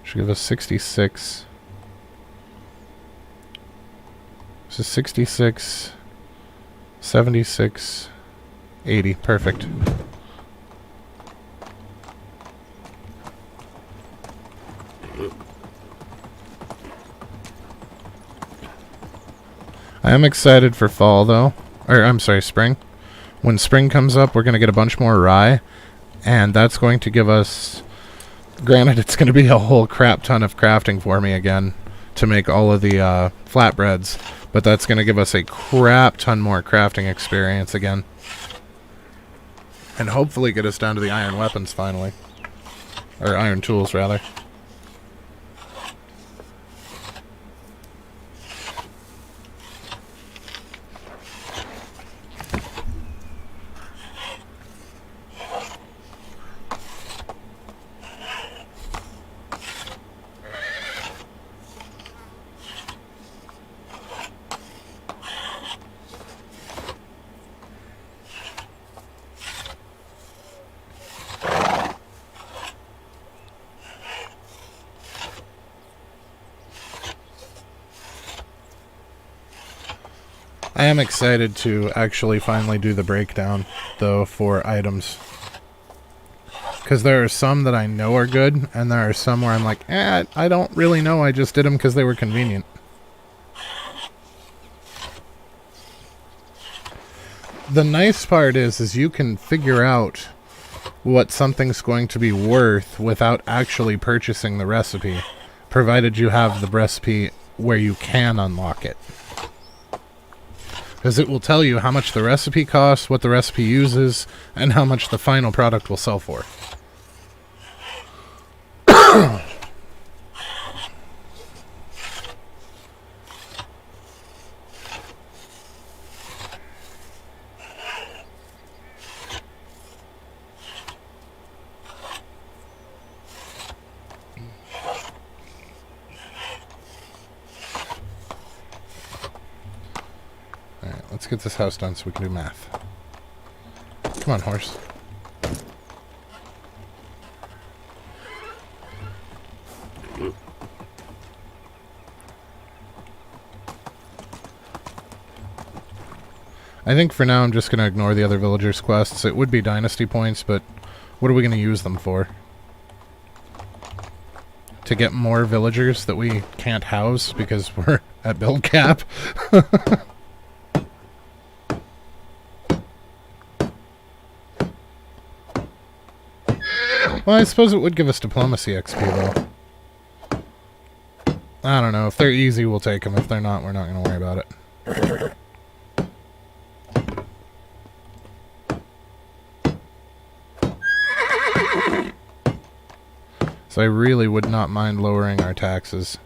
Should give us 66. So 66, 76, 80. Perfect. I am excited for fall, though. Or, I'm sorry, spring. When spring comes up, we're going to get a bunch more rye. And that's going to give us... Granted, it's going to be a whole crap ton of crafting for me again to make all of the flatbreads, but that's going to give us a crap ton more crafting experience again. And hopefully get us down to the iron weapons finally. Or iron tools, rather. I am excited to actually finally do the breakdown, though, for items. Because there are some that I know are good, and there are some where I'm like, I don't really know. I just did them because they were convenient. The nice part is you can figure out what something's going to be worth without actually purchasing the recipe, provided you have the recipe where you can unlock it. Because it will tell you how much the recipe costs, what the recipe uses, and how much the final product will sell for. Alright, let's get this house done so we can do math. Come on, horse. I think for now I'm just going to ignore the other villagers' quests. It would be Dynasty points, but what are we going to use them for? To get more villagers that we can't house because we're at build cap? Well, I suppose it would give us diplomacy XP, though. I don't know. If they're easy, we'll take them. If they're not, we're not going to worry about it. So I really would not mind lowering our taxes.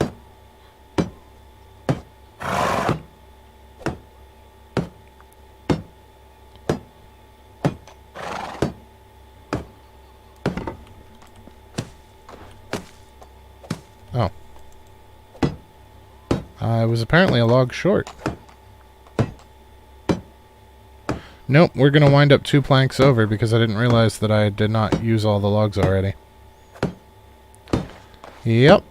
Oh. I was apparently a log short. Nope, we're going to wind up 2 planks over because I didn't realize that I did not use all the logs already. Yep.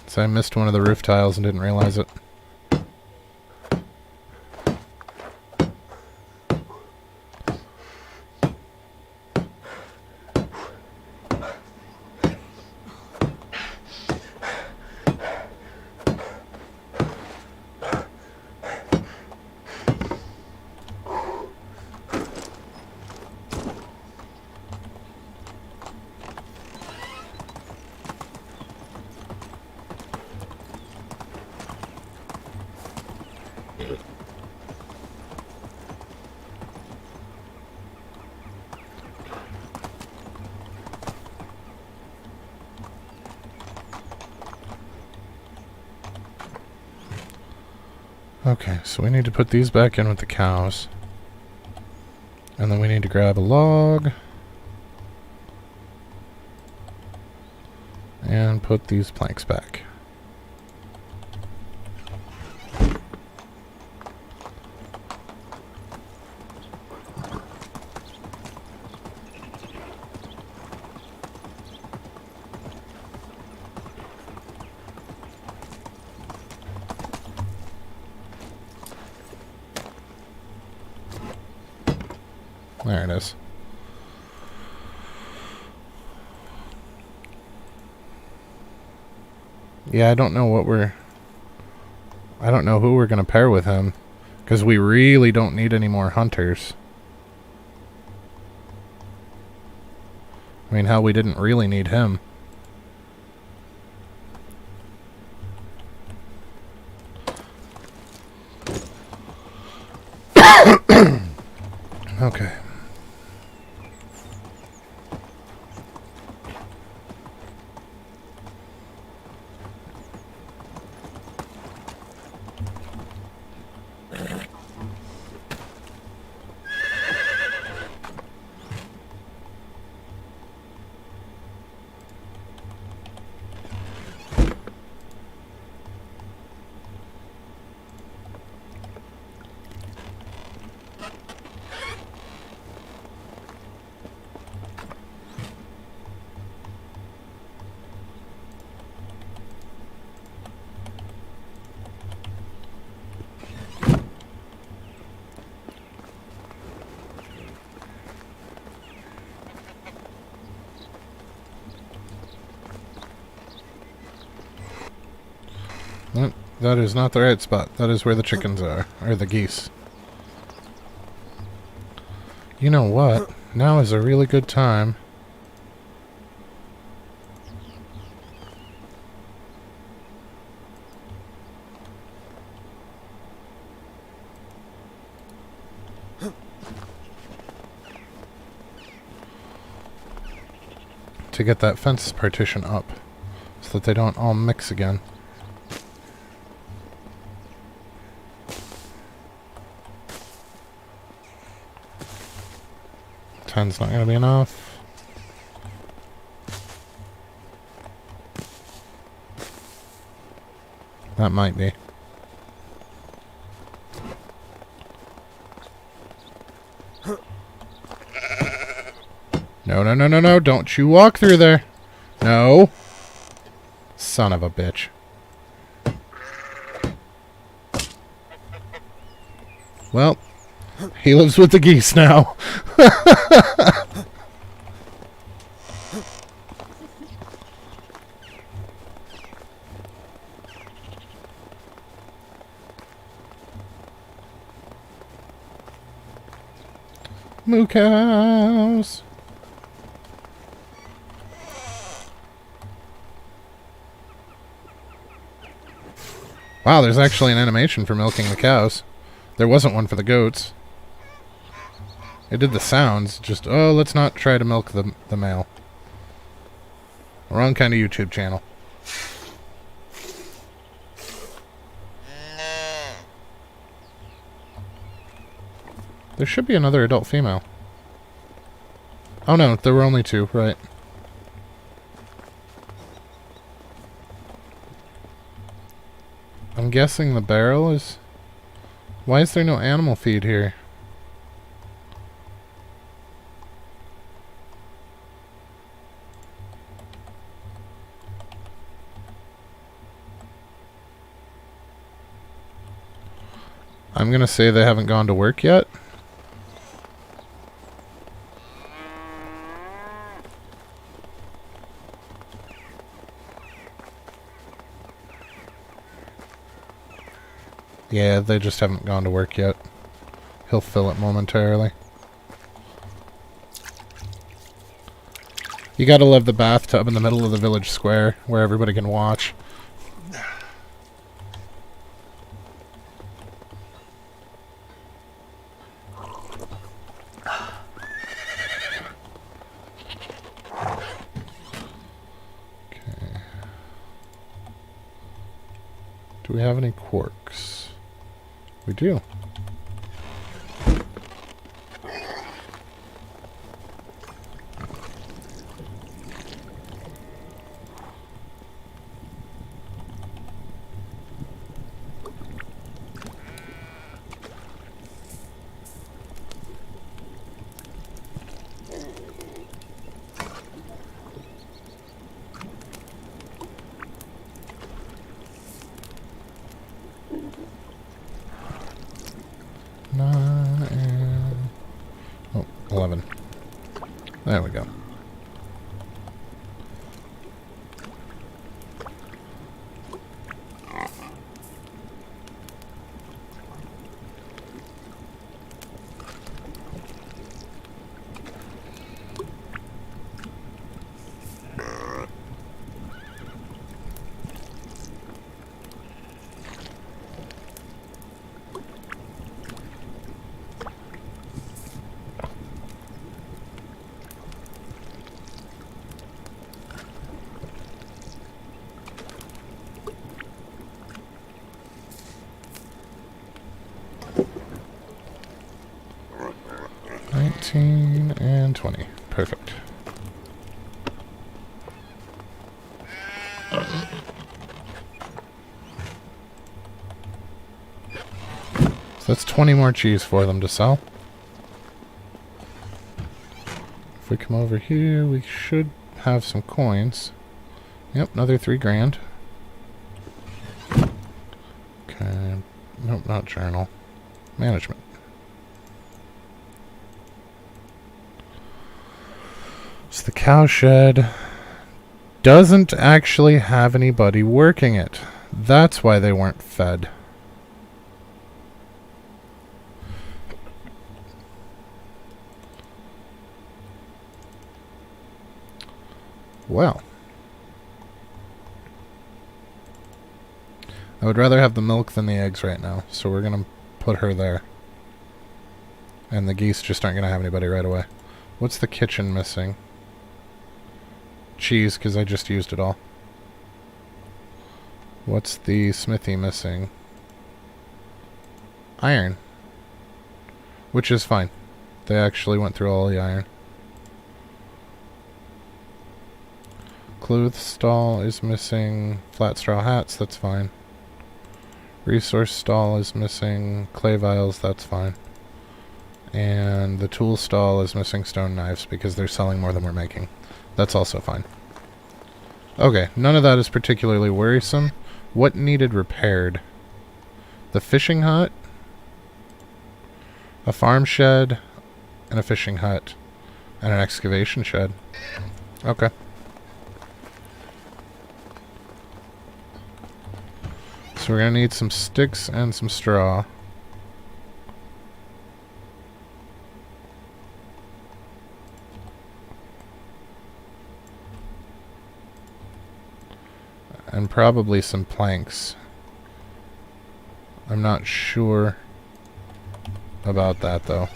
So I missed one of the roof tiles and didn't realize it. Okay, so we need to put these back in with the cows. And then we need to grab a log. And put these planks back. There it is. Yeah, I don't know who we're going to pair with him. Because we really don't need any more hunters. I mean, hell, we didn't really need him. Okay. That is not the right spot. That is where the chickens are. Or the geese. You know what? Now is a really good time. To get that fence partition up. So that they don't all mix again. 10's not going to be enough. That might be. No, no, no, no, no. Don't you walk through there. No. Son of a bitch. Well, he lives with the geese now. Moo cows. Wow, there's actually an animation for milking the cows. There wasn't one for the goats. It did the sounds, just, oh, let's not try to milk the male. Wrong kind of YouTube channel. There should be another adult female. Oh no, there were only two, right. I'm guessing the barrel is... Why is there no animal feed here? I'm gonna say they haven't gone to work yet. Yeah, they just haven't gone to work yet. He'll fill it momentarily. You gotta love the bathtub in the middle of the village square where everybody can watch. Okay. Do we have any quarks? We do. Oh, 11. There we go. And 20. Perfect. So that's 20 more cheese for them to sell. If we come over here, we should have some coins. Yep, another 3 grand. Okay. Nope, not journal. Management. So the cow shed doesn't actually have anybody working it. That's why they weren't fed. Well. I would rather have the milk than the eggs right now, so we're going to put her there. And the geese just aren't going to have anybody right away. What's the kitchen missing? Cheese, because I just used it all. What's the smithy missing? Iron. Which is fine. They actually went through all the iron. Clothes stall is missing. Flat straw hats, that's fine. Resource stall is missing. Clay vials, that's fine. And the tool stall is missing stone knives because they're selling more than we're making. That's also fine. Okay, none of that is particularly worrisome. What needed repaired? The fishing hut, a farm shed, and a fishing hut, and an excavation shed. Okay. So we're going to need some sticks and some straw. And probably some planks. I'm not sure about that, though.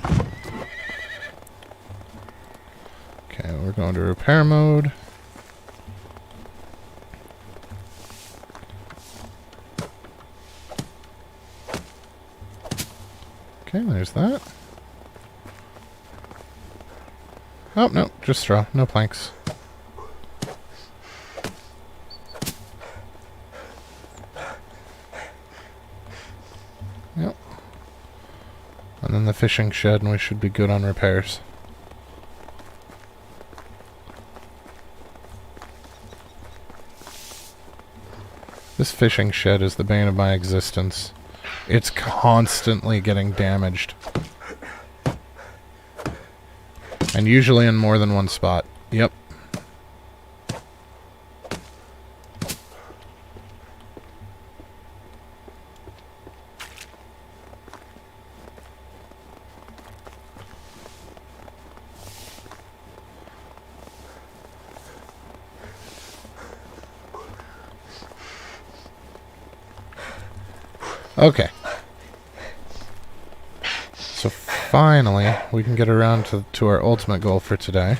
Okay, we're going to repair mode. Okay, there's that. Oh, no, just straw. No planks. Yep. And then the fishing shed, and we should be good on repairs. This fishing shed is the bane of my existence. It's constantly getting damaged. And usually in more than one spot. Yep. Okay. So finally, we can get around to our ultimate goal for today.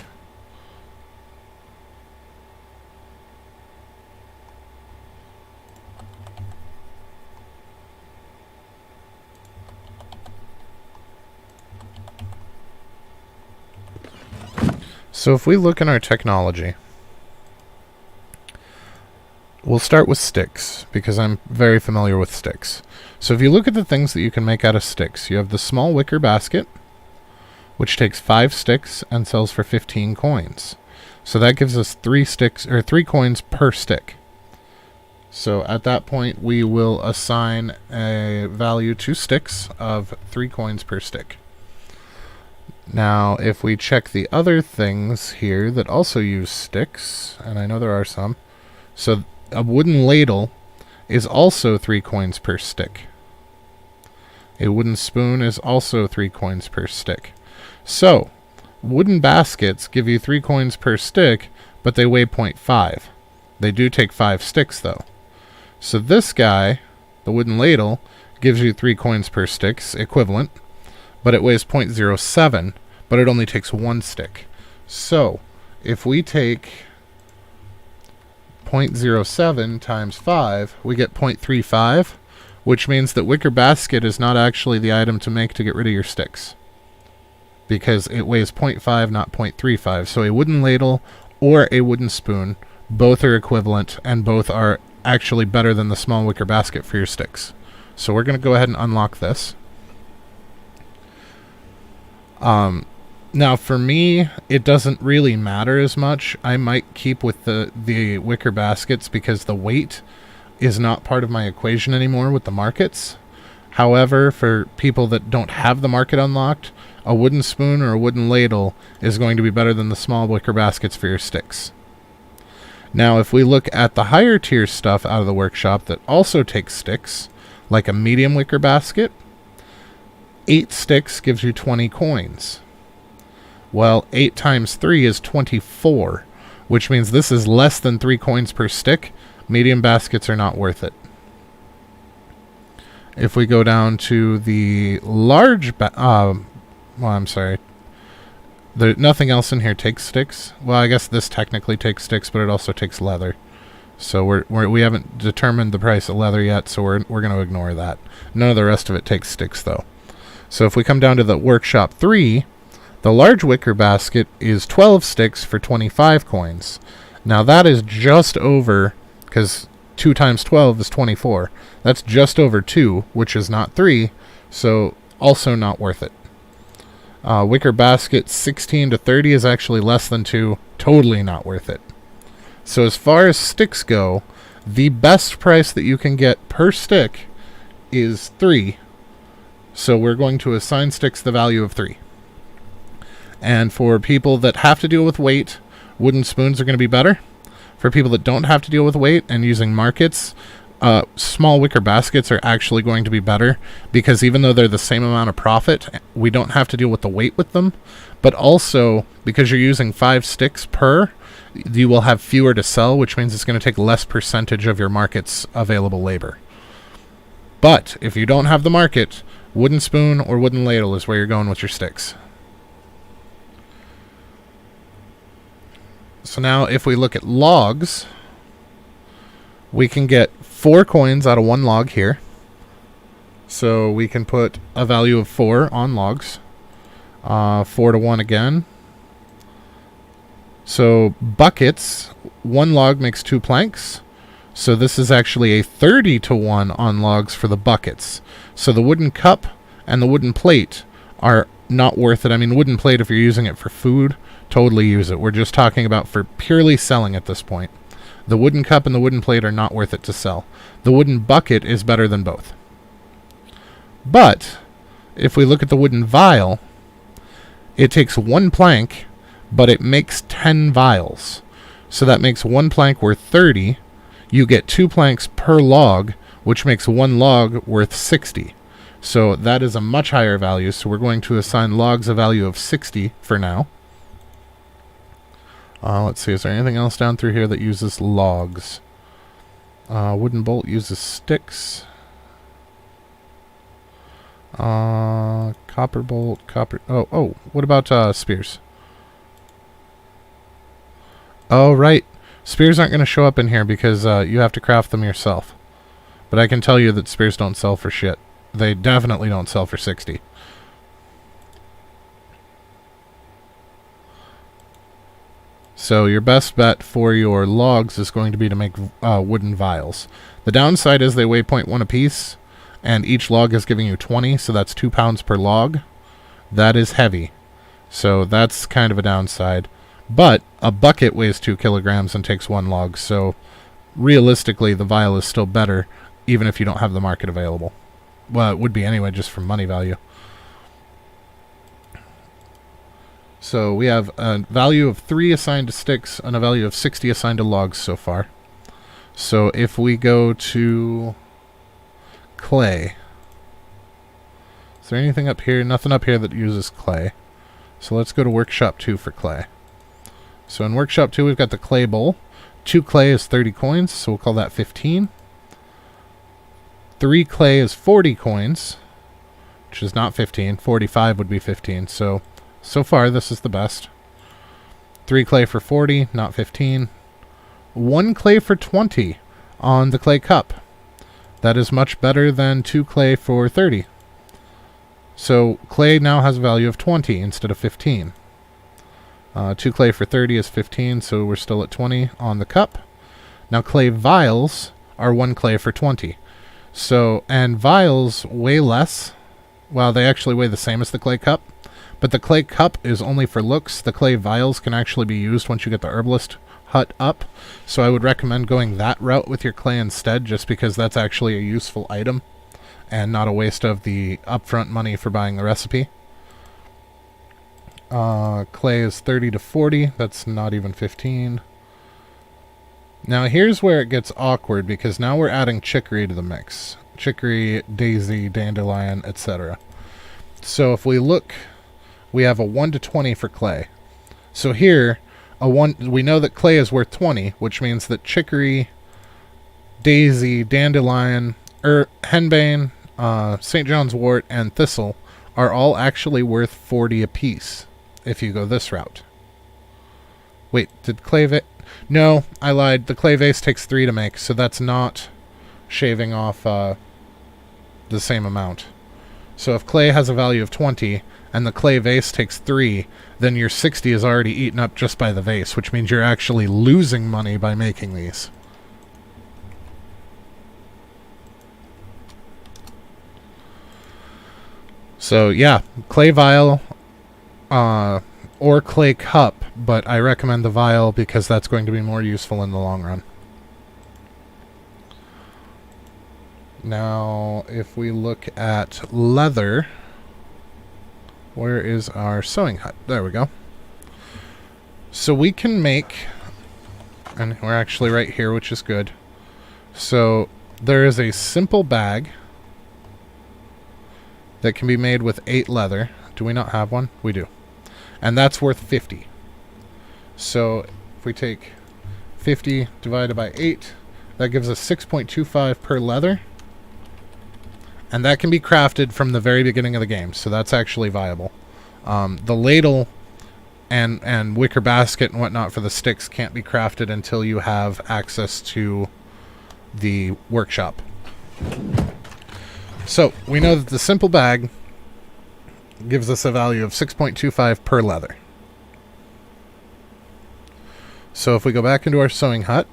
So if we look in our technology, we'll start with sticks, because I'm very familiar with sticks. So if you look at the things that you can make out of sticks, you have the small wicker basket, which takes 5 sticks and sells for 15 coins. So that gives us 3 sticks, or 3 coins per stick. So at that point, we will assign a value to sticks of 3 coins per stick. Now, if we check the other things here that also use sticks, and I know there are some, so a wooden ladle is also 3 coins per stick. A wooden spoon is also 3 coins per stick. So, wooden baskets give you 3 coins per stick, but they weigh 0.5. They do take 5 sticks, though. So this guy, the wooden ladle, gives you 3 coins per stick, equivalent, but it weighs 0.07, but it only takes 1 stick. So, if we take 0.07 times 5, we get 0.35, which means that wicker basket is not actually the item to make to get rid of your sticks, because it weighs 0.5, not 0.35. So a wooden ladle or a wooden spoon, both are equivalent, and both are actually better than the small wicker basket for your sticks. So we're going to go ahead and unlock this. Now, for me, it doesn't really matter as much. I might keep with the wicker baskets because the weight is not part of my equation anymore with the markets. However, for people that don't have the market unlocked, a wooden spoon or a wooden ladle is going to be better than the small wicker baskets for your sticks. Now, if we look at the higher tier stuff out of the workshop that also takes sticks, like a medium wicker basket, 8 sticks gives you 20 coins. Well, 8 times 3 is 24, which means this is less than 3 coins per stick. Medium baskets are not worth it. If we go down to the large... well, I'm sorry. Nothing else in here takes sticks. Well, I guess this technically takes sticks, but it also takes leather. So we haven't determined the price of leather yet, so we're going to ignore that. None of the rest of it takes sticks, though. So if we come down to the Workshop 3, the large wicker basket is 12 sticks for 25 coins. Now that is just over, because 2 times 12 is 24. That's just over 2, which is not 3, so also not worth it. Wicker basket 16 to 30 is actually less than 2, totally not worth it. So as far as sticks go, the best price that you can get per stick is 3. So we're going to assign sticks the value of 3. And for people that have to deal with weight, wooden spoons are going to be better. For people that don't have to deal with weight and using markets, small wicker baskets are actually going to be better, because even though they're the same amount of profit, we don't have to deal with the weight with them. But also, because you're using 5 sticks per, you will have fewer to sell, which means it's going to take less percentage of your market's available labor. But if you don't have the market, wooden spoon or wooden ladle is where you're going with your sticks. So now if we look at logs, we can get 4 coins out of 1 log here. So we can put a value of 4 on logs. 4 to 1 again. So buckets, 1 log makes 2 planks. So this is actually a 30 to 1 on logs for the buckets. So the wooden cup and the wooden plate are not worth it. I mean, wooden plate, if you're using it for food, totally use it. We're just talking about for purely selling at this point. The wooden cup and the wooden plate are not worth it to sell. The wooden bucket is better than both. But if we look at the wooden vial, it takes 1 plank, but it makes 10 vials. So that makes 1 plank worth 30. You get 2 planks per log, which makes 1 log worth 60. So that is a much higher value, so we're going to assign logs a value of 60 for now. Let's see, is there anything else down through here that uses logs? Wooden bolt uses sticks. Copper bolt, copper... Oh, what about spears? Oh, right. Spears aren't going to show up in here because you have to craft them yourself. But I can tell you that spears don't sell for shit. They definitely don't sell for 60. So your best bet for your logs is going to be to make wooden vials. The downside is they weigh 0.1 apiece, and each log is giving you 20, so that's 2 pounds per log. That is heavy. So that's kind of a downside. But a bucket weighs 2 kilograms and takes 1 log, so realistically the vial is still better, even if you don't have the market available. Well, it would be anyway, just from money value. So we have a value of 3 assigned to sticks and a value of 60 assigned to logs so far. So if we go to clay, is there anything up here? Nothing up here that uses clay. So let's go to Workshop 2 for clay. So in Workshop 2 we've got the clay bowl. 2 clay is 30 coins, so we'll call that 15. 3 clay is 40 coins, which is not 15. 45 would be 15, so far this is the best. 3 clay for 40, not 15. 1 clay for 20 on the clay cup. That is much better than 2 clay for 30. So clay now has a value of 20 instead of 15. 2 clay for 30 is 15, so we're still at 20 on the cup. Now clay vials are 1 clay for 20. So, and vials weigh less. Well, they actually weigh the same as the clay cup. But the clay cup is only for looks. The clay vials can actually be used once you get the herbalist hut up. So I would recommend going that route with your clay instead, just because that's actually a useful item and not a waste of the upfront money for buying the recipe. Clay is 30 to 40. That's not even 15. Now here's where it gets awkward, because now we're adding chicory to the mix. Chicory, daisy, dandelion, etc. So if we look, we have a 1 to 20 for clay. So here, we know that clay is worth 20, which means that chicory, daisy, dandelion, henbane, St. John's wort, and thistle are all actually worth 40 apiece if you go this route. Wait, did clay vase... No, I lied. The clay vase takes 3 to make, so that's not shaving off the same amount. So if clay has a value of 20 and the clay vase takes 3, then your 60 is already eaten up just by the vase, which means you're actually losing money by making these. So yeah, clay vial or clay cup, but I recommend the vial because that's going to be more useful in the long run. Now, if we look at leather, where is our sewing hut? There we go. So we can make, and we're actually right here, which is good. So there is a simple bag that can be made with 8 leather. Do we not have one? We do. And that's worth 50. So if we take 50 divided by 8, that gives us 6.25 per leather. And that can be crafted from the very beginning of the game, so that's actually viable. The ladle and wicker basket and whatnot for the sticks can't be crafted until you have access to the workshop. So we know that the simple bag gives us a value of 6.25 per leather. So if we go back into our sewing hut,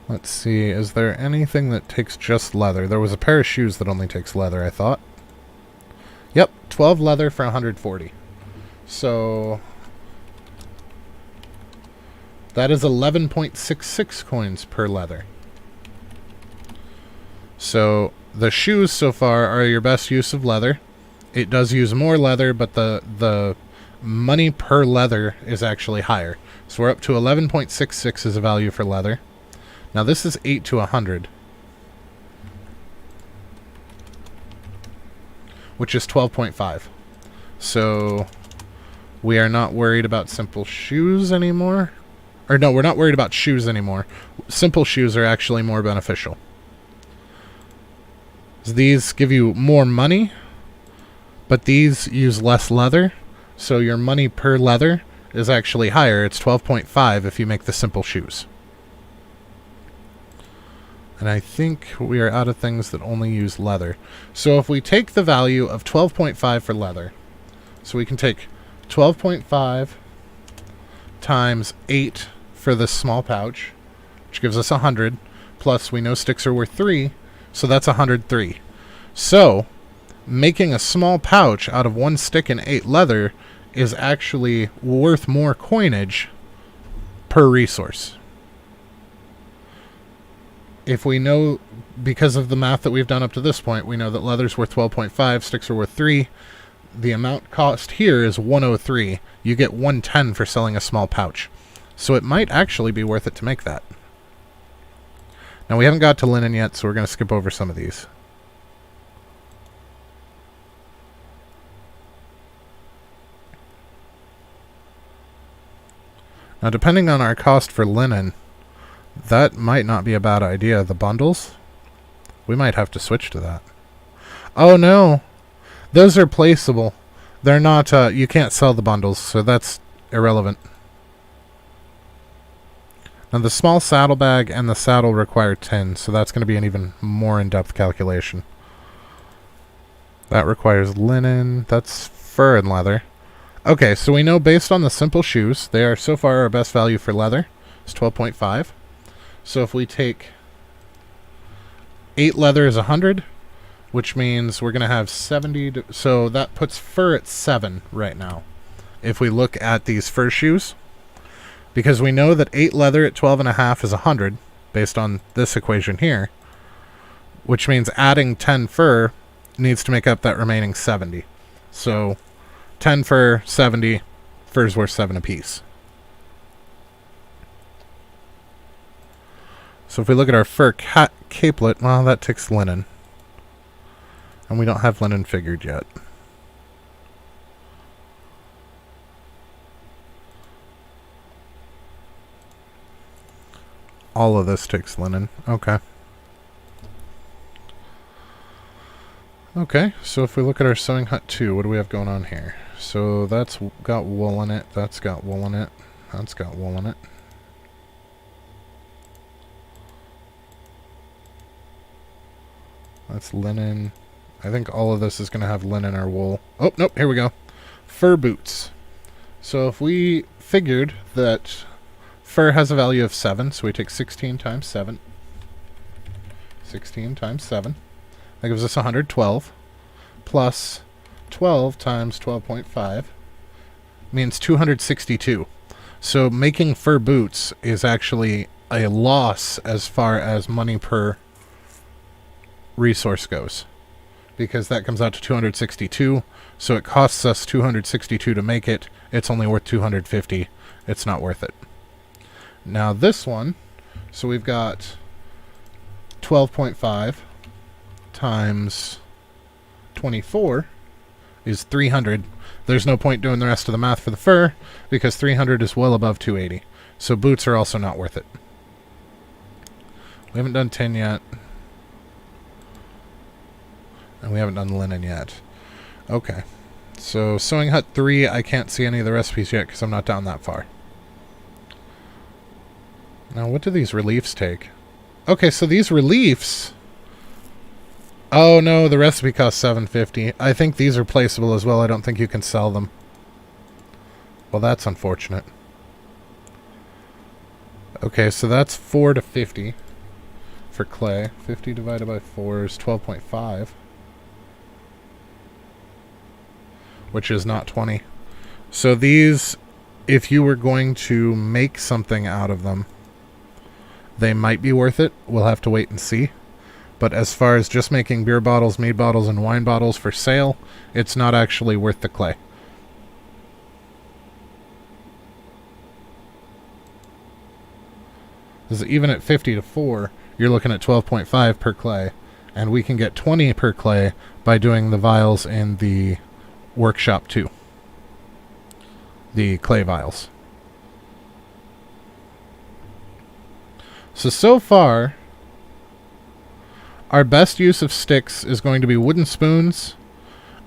let's see, is there anything that takes just leather? There was a pair of shoes that only takes leather, I thought. Yep, 12 leather for 140. So that is 11.66 coins per leather. So the shoes so far are your best use of leather. It does use more leather, but the money per leather is actually higher. So we're up to 11.66 as a value for leather. Now this is 8 to 100, which is 12.5. So we are not worried about simple shoes anymore. Or no, we're not worried about shoes anymore. Simple shoes are actually more beneficial. So these give you more money, but these use less leather. So your money per leather is actually higher. It's 12.5 if you make the simple shoes. And I think we are out of things that only use leather. So if we take the value of 12.5 for leather, so we can take 12.5 times 8 for this small pouch, which gives us 100, plus we know sticks are worth 3, so that's 103. So making a small pouch out of 1 stick and 8 leather is actually worth more coinage per resource. If we know, because of the math that we've done up to this point, we know that leather's worth 12.5, sticks are worth 3. The amount cost here is 103. You get 110 for selling a small pouch. So it might actually be worth it to make that. Now we haven't got to linen yet, so we're going to skip over some of these. Now depending on our cost for linen, that might not be a bad idea. The bundles? We might have to switch to that. Oh no! Those are placeable. They're not, you can't sell the bundles, so that's irrelevant. Now the small saddlebag and the saddle require tin, so that's going to be an even more in-depth calculation. That requires linen. That's fur and leather. Okay, so we know based on the simple shoes, they are so far our best value for leather. It's 12.5. So if we take 8 leather is 100, which means we're going to have 70. So that puts fur at 7 right now. If we look at these fur shoes, because we know that 8 leather at 12.5 is 100, based on this equation here, which means adding 10 fur needs to make up that remaining 70. So 10 fur, 70, fur's worth 7 apiece. So if we look at our fur capelet, well, that takes linen. And we don't have linen figured yet. All of this takes linen. Okay. Okay, so if we look at our sewing hut 2, what do we have going on here? So that's got wool in it, that's got wool in it, that's got wool in it. That's linen. I think all of this is going to have linen or wool. Oh, nope, here we go. Fur boots. So if we figured that fur has a value of 7, so we take 16 times 7. 16 times 7. That gives us 112. Plus 12 times 12.5 means 262. So making fur boots is actually a loss as far as money per resource goes, because that comes out to 262. So it costs us 262 to make it. It's only worth 250. It's not worth it. Now this one, so we've got 12.5 times 24 is 300. There's no point doing the rest of the math for the fur because 300 is well above 280. So boots are also not worth it. We haven't done tin yet. And we haven't done linen yet. Okay. So sewing hut 3, I can't see any of the recipes yet because I'm not down that far. Now what do these reliefs take? Okay, so these reliefs... Oh no, the recipe costs $7.50. I think these are placeable as well. I don't think you can sell them. Well, that's unfortunate. Okay, so that's 4 to 50 for clay. 50 divided by 4 is 12.5. Which is not 20. So these, if you were going to make something out of them, they might be worth it. We'll have to wait and see. But as far as just making beer bottles, mead bottles, and wine bottles for sale, it's not actually worth the clay. Because even at 50 to 4, you're looking at 12.5 per clay. And we can get 20 per clay by doing the vials in the workshop 2. The clay vials. So far, our best use of sticks is going to be wooden spoons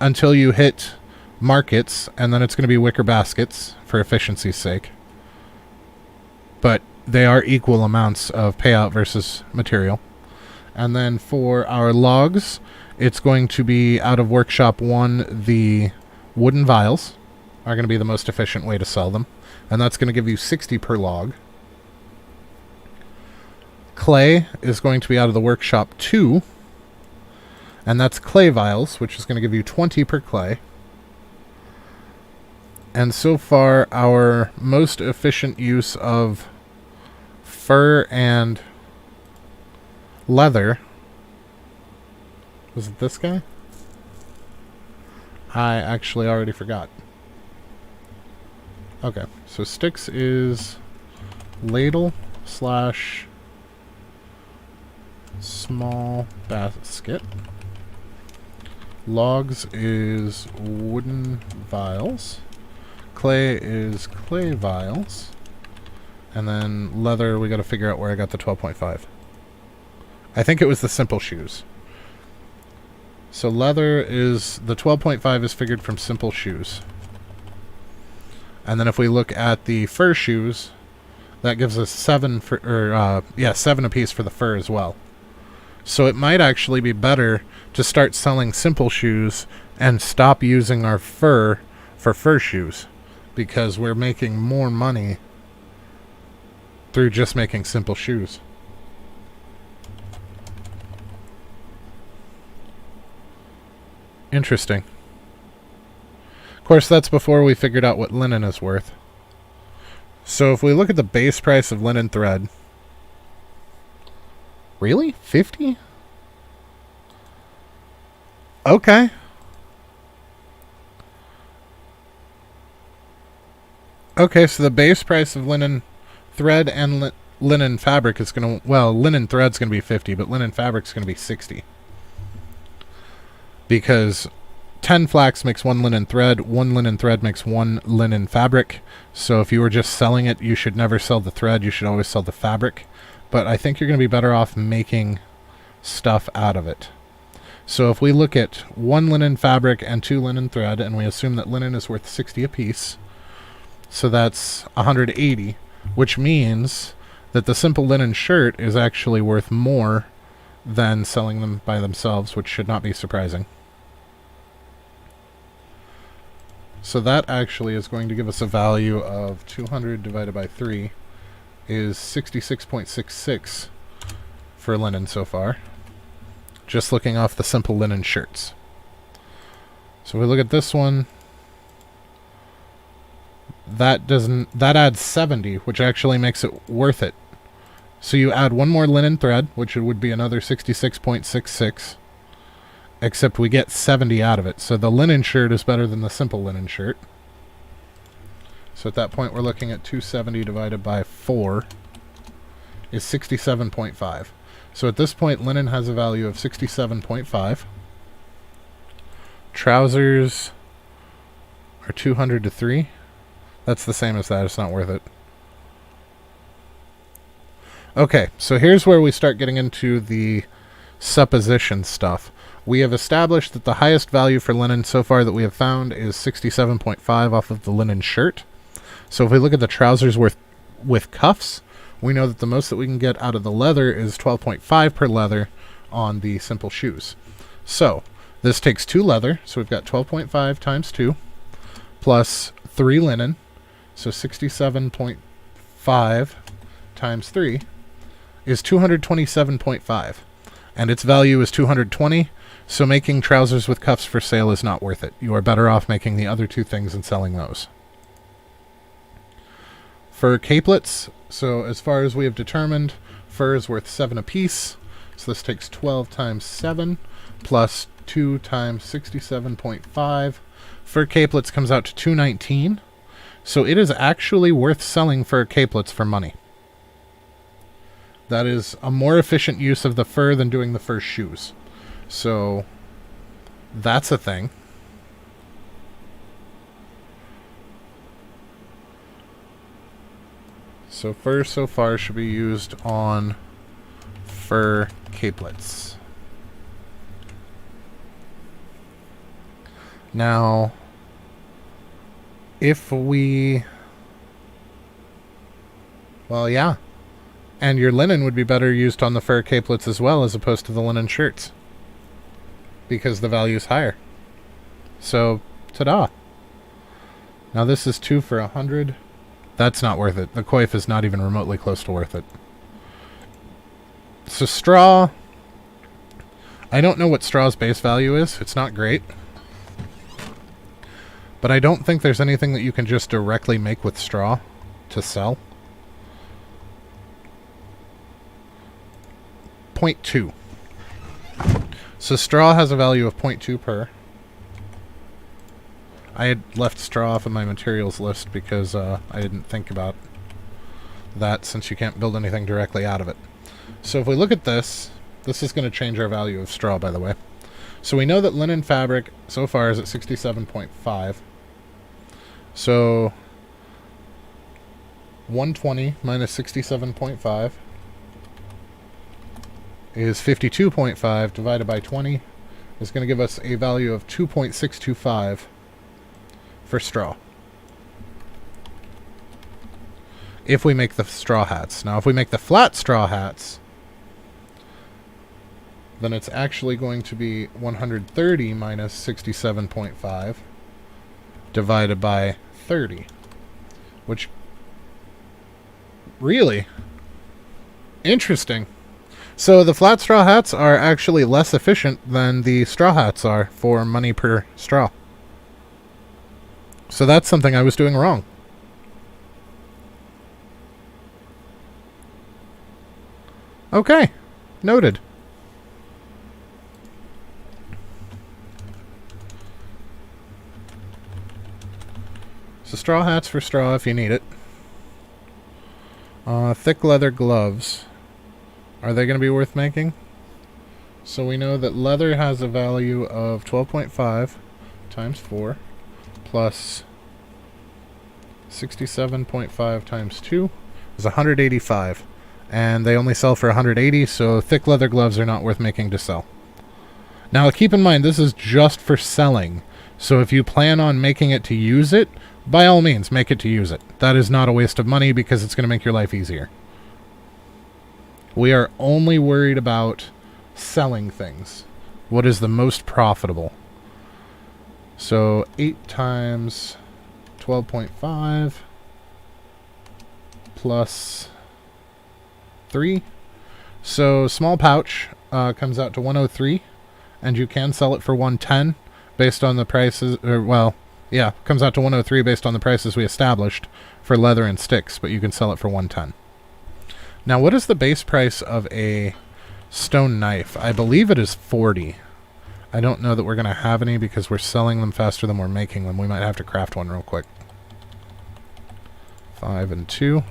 until you hit markets, and then it's going to be wicker baskets for efficiency's sake. But they are equal amounts of payout versus material. And then for our logs, it's going to be out of workshop 1, the wooden vials are going to be the most efficient way to sell them. And that's going to give you 60 per log. Clay is going to be out of the workshop 2, and that's clay vials, which is going to give you 20 per clay. And so far, our most efficient use of fur and leather, was it this guy? I actually already forgot. Okay, so sticks is ladle slash small basket. Logs is wooden vials. Clay is clay vials. And then leather, we got to figure out where I got the 12.5. I think it was the simple shoes. So leather is, the 12.5 is figured from simple shoes. And then if we look at the fur shoes, that gives us 7 for, 7 apiece for the fur as well. So it might actually be better to start selling simple shoes and stop using our fur for fur shoes, because we're making more money through just making simple shoes. Interesting. Of course, that's before we figured out what linen is worth. So if we look at the base price of linen thread... Really? 50? Okay. Okay, so the base price of linen thread and linen fabric is going to... Well, linen thread's going to be 50, but linen fabric's going to be 60. Because 10 flax makes 1 linen thread, 1 linen thread makes 1 linen fabric. So if you were just selling it, you should never sell the thread, you should always sell the fabric. But I think you're going to be better off making stuff out of it. So if we look at 1 linen fabric and 2 linen thread, and we assume that linen is worth 60 apiece, so that's 180, which means that the simple linen shirt is actually worth more than selling them by themselves, which should not be surprising. So that actually is going to give us a value of 200 divided by 3 is 66.66 for linen so far. Just looking off the simple linen shirts. So we look at this one. That adds 70, which actually makes it worth it. So you add 1 more linen thread, which would be another 66.66. Except we get 70 out of it. So the linen shirt is better than the simple linen shirt. So at that point we're looking at 270 divided by 4 is 67.5. So at this point linen has a value of 67.5. Trousers are 200 to 3. That's the same as that. It's not worth it. Okay, so here's where we start getting into the supposition stuff. We have established that the highest value for linen so far that we have found is 67.5 off of the linen shirt. So if we look at the trousers with cuffs, we know that the most that we can get out of the leather is 12.5 per leather on the simple shoes. So this takes 2 leather, so we've got 12.5 times 2 plus 3 linen, so 67.5 times 3 is 227.5, and its value is 220. So making trousers with cuffs for sale is not worth it. You are better off making the other 2 things and selling those. For capelets, so as far as we have determined, fur is worth 7 apiece. So this takes 12 times 7 plus 2 times 67.5. Fur capelets comes out to 219. So it is actually worth selling fur capelets for money. That is a more efficient use of the fur than doing the fur shoes. So that's a thing. So fur so far should be used on fur capelets. Now, if we... Well, yeah. And your linen would be better used on the fur capelets as well as opposed to the linen shirts. Because the value is higher. So, ta-da. Now this is 2 for 100. That's not worth it. The coif is not even remotely close to worth it. So straw. I don't know what straw's base value is. It's not great. But I don't think there's anything that you can just directly make with straw to sell. 0.2. So straw has a value of 0.2 per. I had left straw off of my materials list because I didn't think about that since you can't build anything directly out of it. So if we look at this, this is going to change our value of straw, by the way. So we know that linen fabric so far is at 67.5. So 120 minus 67.5 is 52.5 divided by 20 is going to give us a value of 2.625 for straw. If we make the straw hats. Now, if we make the flat straw hats, then it's actually going to be 130 minus 67.5 divided by 30, which really interesting. So the flat straw hats are actually less efficient than the straw hats are for money per straw. So that's something I was doing wrong. Okay, noted. So straw hats for straw if you need it. Thick leather gloves. Are they going to be worth making? So we know that leather has a value of 12.5 times 4 plus 67.5 times 2 is 185. And they only sell for 180, so thick leather gloves are not worth making to sell. Now keep in mind, this is just for selling. So if you plan on making it to use it, by all means, make it to use it. That is not a waste of money because it's going to make your life easier. We are only worried about selling things. What is the most profitable? So 8 times 12.5 plus 3. So small pouch comes out to 103, and you can sell it for 110 based on the prices, comes out to 103 based on the prices we established for leather and sticks, but you can sell it for 110. Now, what is the base price of a stone knife? I believe it is 40. I don't know that we're going to have any because we're selling them faster than we're making them. We might have to craft one real quick. 5 and 2.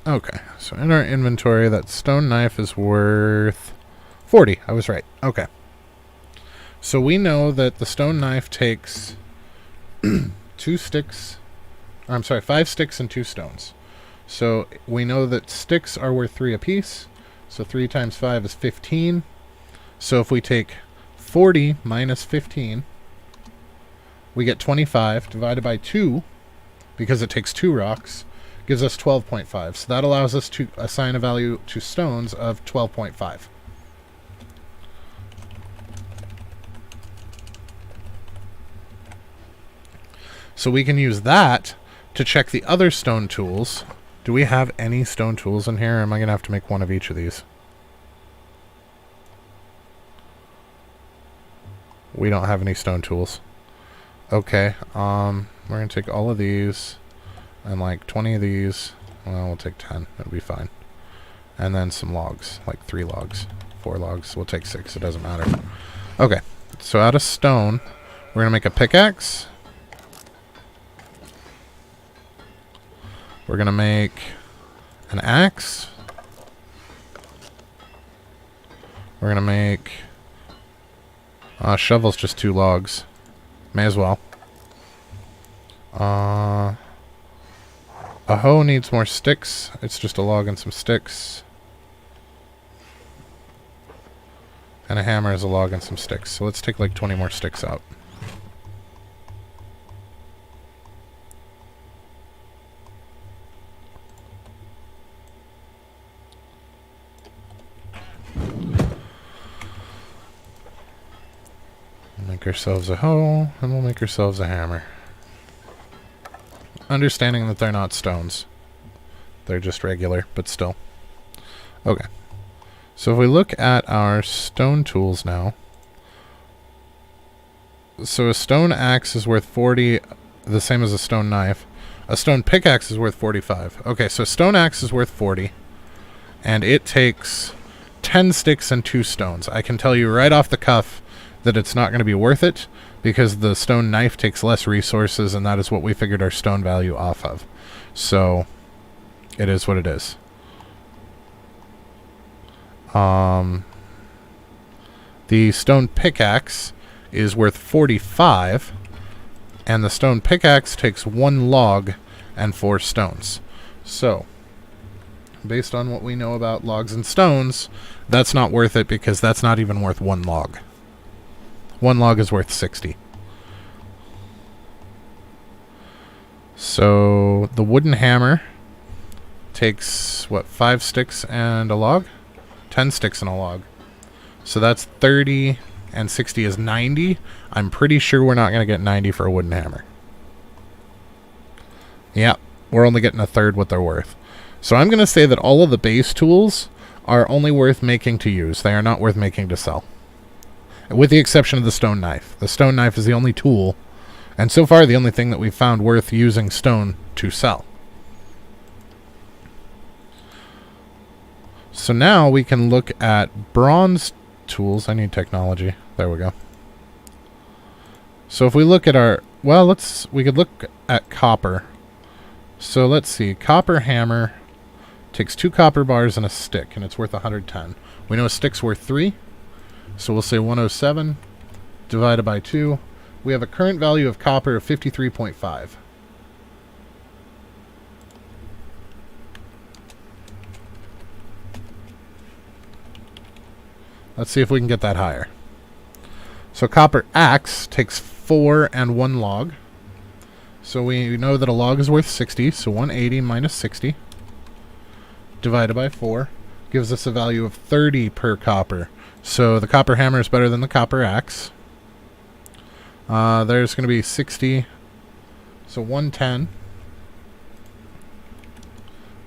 Okay, so in our inventory, that stone knife is worth 40. I was right. Okay. So we know that the stone knife takes 5 sticks and 2 stones. So we know that sticks are worth 3 apiece. So 3 times 5 is 15. So if we take 40 minus 15, we get 25 divided by 2, because it takes 2 rocks, gives us 12.5. So that allows us to assign a value to stones of 12.5. So we can use that to check the other stone tools. Do we have any stone tools in here, or am I going to have to make one of each of these? We don't have any stone tools. Okay, we're going to take all of these and like 20 of these. Well, we'll take 10. It'll be fine. And then some logs, like 3 logs, 4 logs. We'll take 6. It doesn't matter. Okay, so out of stone, we're going to make a pickaxe. We're going to make an axe. We're going to make... shovel's just 2 logs. May as well. A hoe needs more sticks. It's just a log and some sticks. And a hammer is a log and some sticks. So let's take like 20 more sticks out. Make ourselves a hoe, and we'll make ourselves a hammer. Understanding that they're not stones. They're just regular, but still. Okay. So if we look at our stone tools now. So a stone axe is worth 40, the same as a stone knife. A stone pickaxe is worth 45. Okay, so stone axe is worth 40. And it takes 10 sticks and 2 stones. I can tell you right off the cuff that it's not going to be worth it, because the stone knife takes less resources, and that is what we figured our stone value off of. So, it is what it is. The stone pickaxe is worth 45, and the stone pickaxe takes 1 log and 4 stones. So, based on what we know about logs and stones, that's not worth it, because that's not even worth 1 log. 1 log is worth 60. So the wooden hammer takes, what, 5 sticks and a log? 10 sticks and a log. So that's 30, and 60 is 90. I'm pretty sure we're not going to get 90 for a wooden hammer. Yeah, we're only getting a third what they're worth. So I'm going to say that all of the base tools are only worth making to use. They are not worth making to sell. With the exception of the stone knife. The stone knife is the only tool, and so far the only thing that we've found worth using stone to sell. So now we can look at bronze tools. I need technology. There we go. So if we look at our... Well, we could look at copper. So let's see. Copper hammer takes 2 copper bars and a stick, and it's worth 110. We know a stick's worth 3. So we'll say 107 divided by 2. We have a current value of copper of 53.5. Let's see if we can get that higher. So copper axe takes 4 and 1 log. So we know that a log is worth 60, so 180 minus 60 divided by 4 gives us a value of 30 per copper. So the copper hammer is better than the copper axe. There's going to be 60, so 110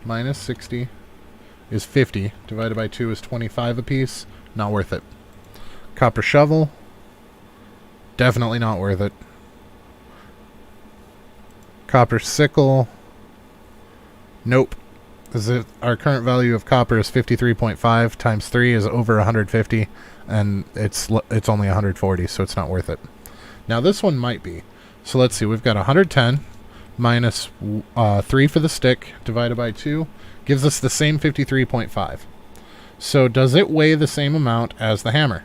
minus 60 is 50, divided by 2 is 25 apiece. Not worth it. Copper shovel, definitely not worth it. Copper sickle, nope. Our current value of copper is 53.5 times 3 is over 150, and it's only 140, so it's not worth it. Now this one might be. So let's see, we've got 110 minus 3 for the stick divided by 2 gives us the same 53.5. So does it weigh the same amount as the hammer?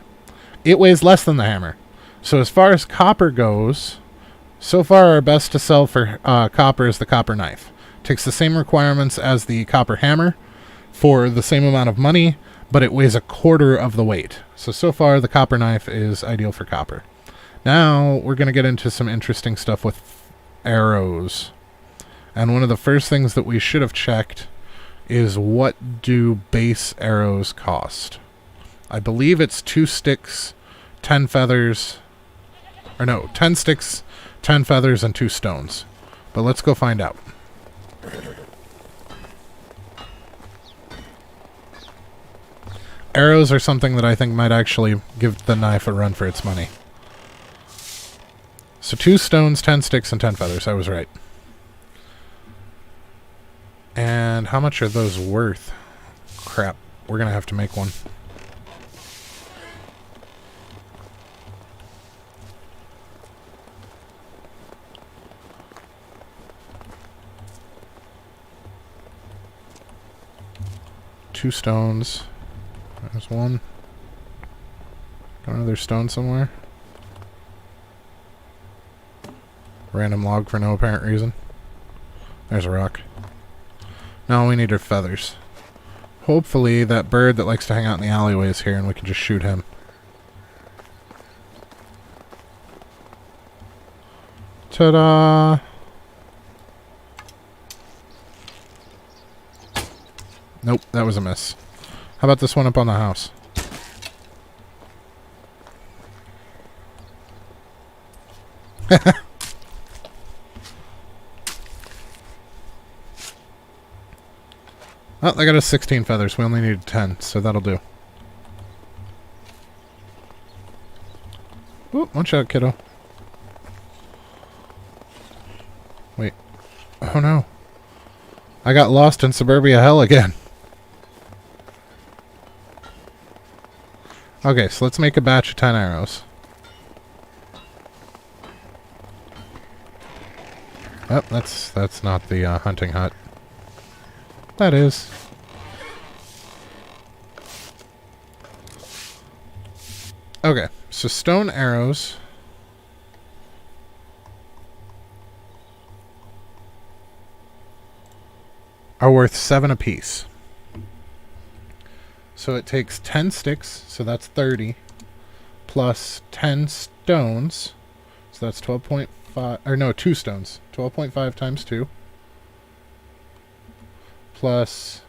It weighs less than the hammer. So as far as copper goes, so far our best to sell for copper is the copper knife. Takes the same requirements as the copper hammer for the same amount of money, but it weighs a quarter of the weight. So far the copper knife is ideal for copper. Now we're going to get into some interesting stuff with arrows. And one of the first things that we should have checked is what do base arrows cost? I believe it's 2 sticks, 10 feathers, or no, 10 sticks, 10 feathers, and 2 stones. But let's go find out. Arrows are something that I think might actually give the knife a run for its money. So 2 stones, 10 sticks, and 10 feathers. I was right. And how much are those worth? Crap. We're going to have to make one. Two stones. There's one. Got another stone somewhere. Random log for no apparent reason. There's a rock. Now we need our feathers. Hopefully that bird that likes to hang out in the alleyway is here and we can just shoot him. Ta-da! Nope, that was a miss. How about this one up on the house? Oh, I got us 16 feathers. We only needed 10, so that'll do. Ooh, one shot, kiddo. Wait. Oh no. I got lost in suburbia hell again. Okay, so let's make a batch of 10 arrows. Oh, that's not the hunting hut. That is. Okay, so stone arrows are worth 7 apiece. So it takes 10 sticks, so that's 30, plus 10 stones, so that's 12.5, or no, 2 stones, 12.5 times 2. Plus,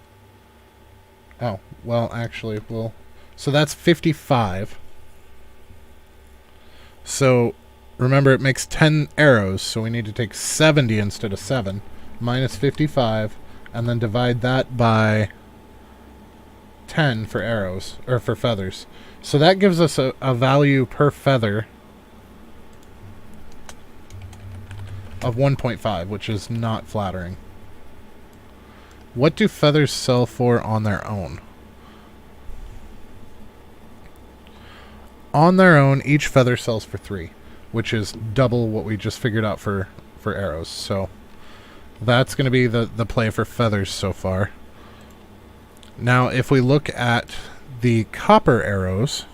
oh, well, actually, so that's 55. So, remember, it makes 10 arrows, so we need to take 70 instead of 7, minus 55, and then divide that by 10 for arrows, or for feathers. So that gives us a value per feather of 1.5, which is not flattering. What do feathers sell for on their own? on their own, each feather sells for 3, which is double what we just figured out for arrows. So that's going to be the play for feathers so far. Now, if we look at the copper arrows,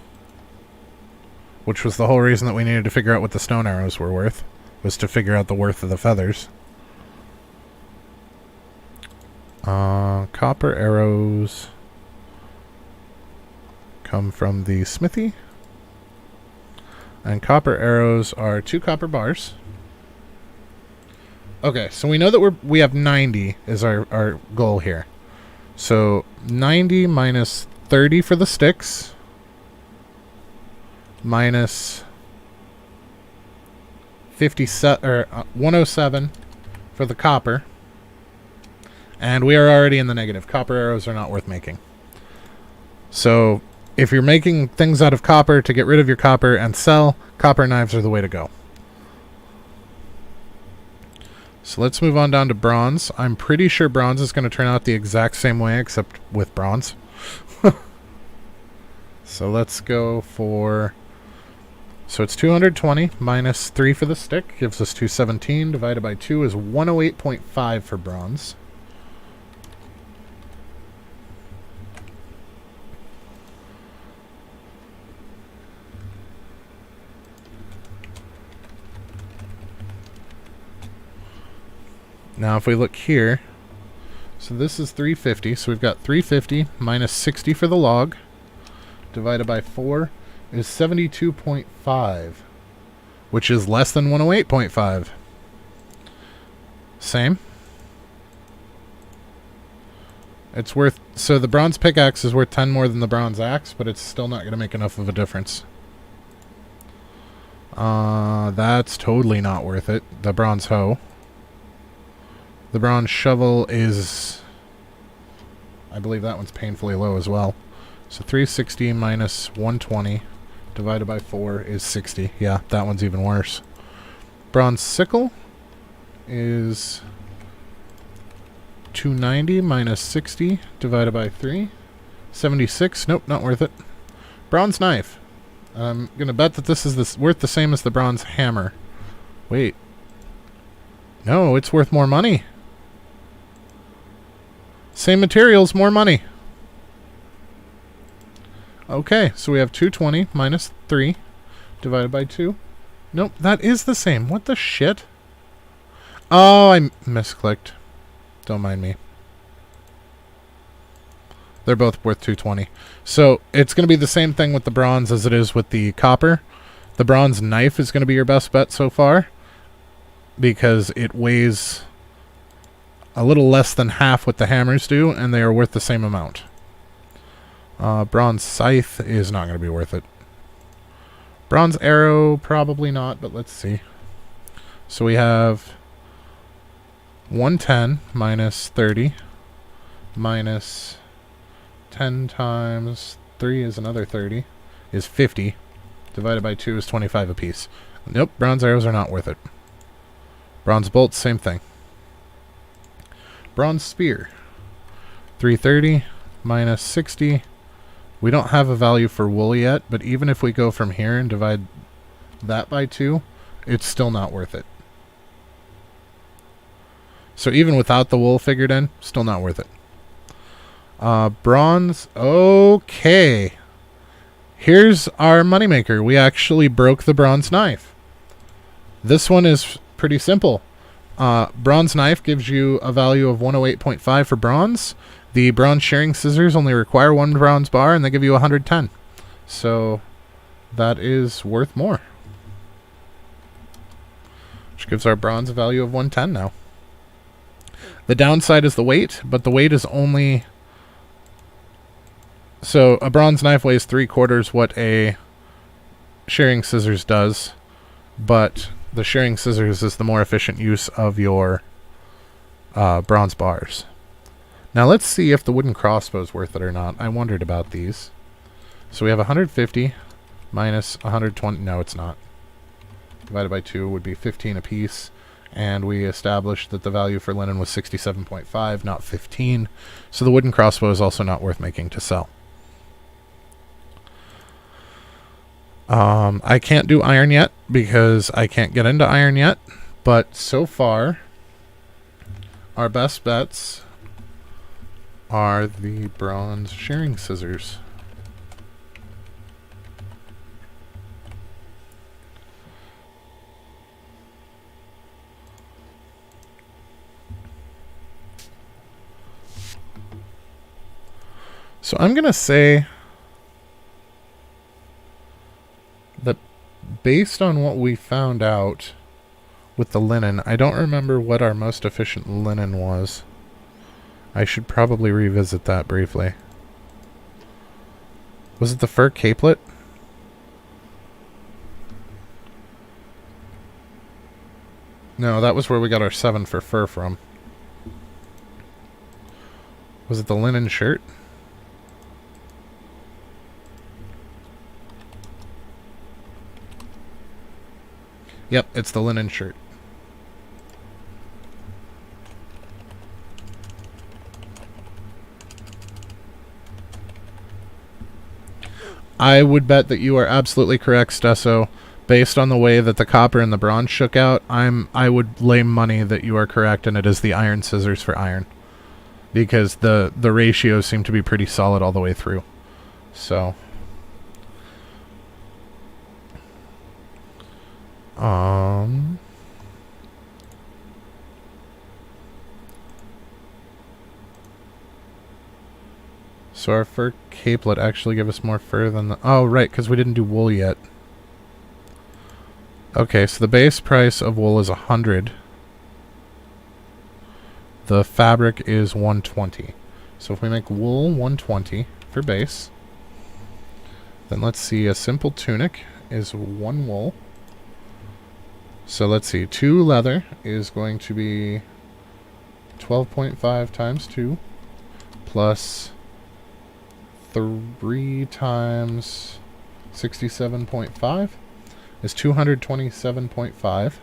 which was the whole reason that we needed to figure out what the stone arrows were worth, was to figure out the worth of the feathers. Copper arrows come from the smithy. And copper arrows are 2 copper bars. Okay, so we know that we have 90 is our goal here. So 90 minus 30 for the sticks, minus 107 for the copper. And we are already in the negative. Copper arrows are not worth making. So if you're making things out of copper to get rid of your copper and sell, copper knives are the way to go. So let's move on down to bronze. I'm pretty sure bronze is going to turn out the exact same way, except with bronze. So let's go for... So it's 220 minus 3 for the stick. Gives us 217. Divided by 2 is 108.5 for bronze. Now if we look here, so this is 350, so we've got 350 minus 60 for the log, divided by 4 is 72.5, which is less than 108.5. Same. It's worth, so the bronze pickaxe is worth 10 more than the bronze axe, but it's still not going to make enough of a difference. That's totally not worth it. The bronze hoe. The bronze shovel is, I believe that one's painfully low as well. So 360 minus 120 divided by 4 is 60. Yeah, that one's even worse. Bronze sickle is 290 minus 60 divided by 3. 76. Nope, not worth it. Bronze knife. I'm going to bet that this is worth the same as the bronze hammer. Wait. No, it's worth more money. Same materials, more money. Okay, so we have 220 minus 3 divided by 2. Nope, that is the same. What the shit? Oh, I misclicked. Don't mind me. They're both worth 220. So it's going to be the same thing with the bronze as it is with the copper. The bronze knife is going to be your best bet so far, because it weighs a little less than half what the hammers do, and they are worth the same amount. Bronze scythe is not going to be worth it. Bronze arrow, probably not, but let's see. So we have 110 minus 30 minus 10 times 3 is another 30, is 50. Divided by 2 is 25 apiece. Nope, bronze arrows are not worth it. Bronze bolts, same thing. Bronze spear. 330 minus 60. We don't have a value for wool yet, but even if we go from here and divide that by 2, it's still not worth it. So even without the wool figured in, still not worth it. Bronze. Okay. Here's our moneymaker. We actually broke the bronze knife. This one is pretty simple. Bronze knife gives you a value of 108.5 for bronze. The bronze shearing scissors only require 1 bronze bar, and they give you 110. So that is worth more. Which gives our bronze a value of 110 now. The downside is the weight, but the weight is only... So a bronze knife weighs 3/4 what a shearing scissors does, but the shearing scissors is the more efficient use of your bronze bars. Now let's see if the wooden crossbow is worth it or not. I wondered about these. So we have 150 minus 120. No, it's not. Divided by 2 would be 15 apiece. And we established that the value for linen was 67.5, not 15. So the wooden crossbow is also not worth making to sell. I can't do iron yet because I can't get into iron yet, but so far our best bets are the bronze shearing scissors. So I'm going to say that based on what we found out with the linen, I don't remember what our most efficient linen was. I should probably revisit that briefly. Was it the fur capelet? No, that was where we got our 7 for fur from. Was it the linen shirt? Yep, it's the linen shirt. I would bet that you are absolutely correct, Stesso. Based on the way that the copper and the bronze shook out, I would lay money that you are correct, and it is the iron scissors for iron. Because the ratios seem to be pretty solid all the way through. So So our fur capelet actually gave us more fur than the... Oh, right, because we didn't do wool yet. Okay, so the base price of wool is 100. The fabric is 120. So if we make wool 120 for base, then let's see, a simple tunic is 1 wool. So let's see, 2 leather is going to be 12.5 times 2 plus 3 times 67.5 is 227.5.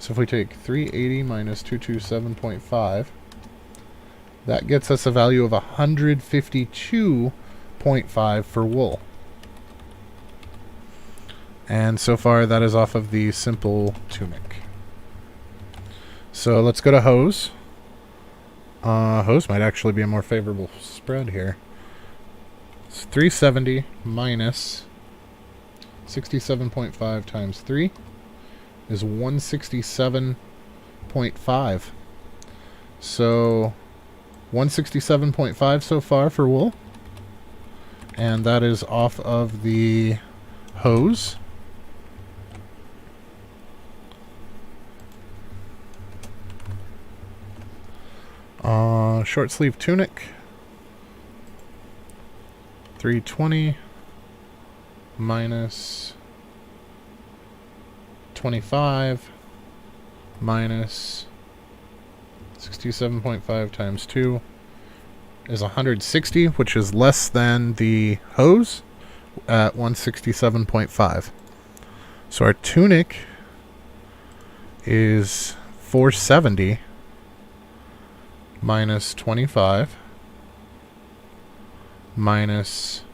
So if we take 380 minus 227.5, that gets us a value of 152.5 for wool. And so far that is off of the simple tunic. So let's go to hose. Hose might actually be a more favorable spread here. It's 370 minus 67.5 times 3 is 167.5. So 167.5 so far for wool. And that is off of the hose. Short sleeve tunic. 320 minus 25 minus 67.5 times 2 is 160, which is less than the hose at 167.5. So our tunic is 470 minus 25 minus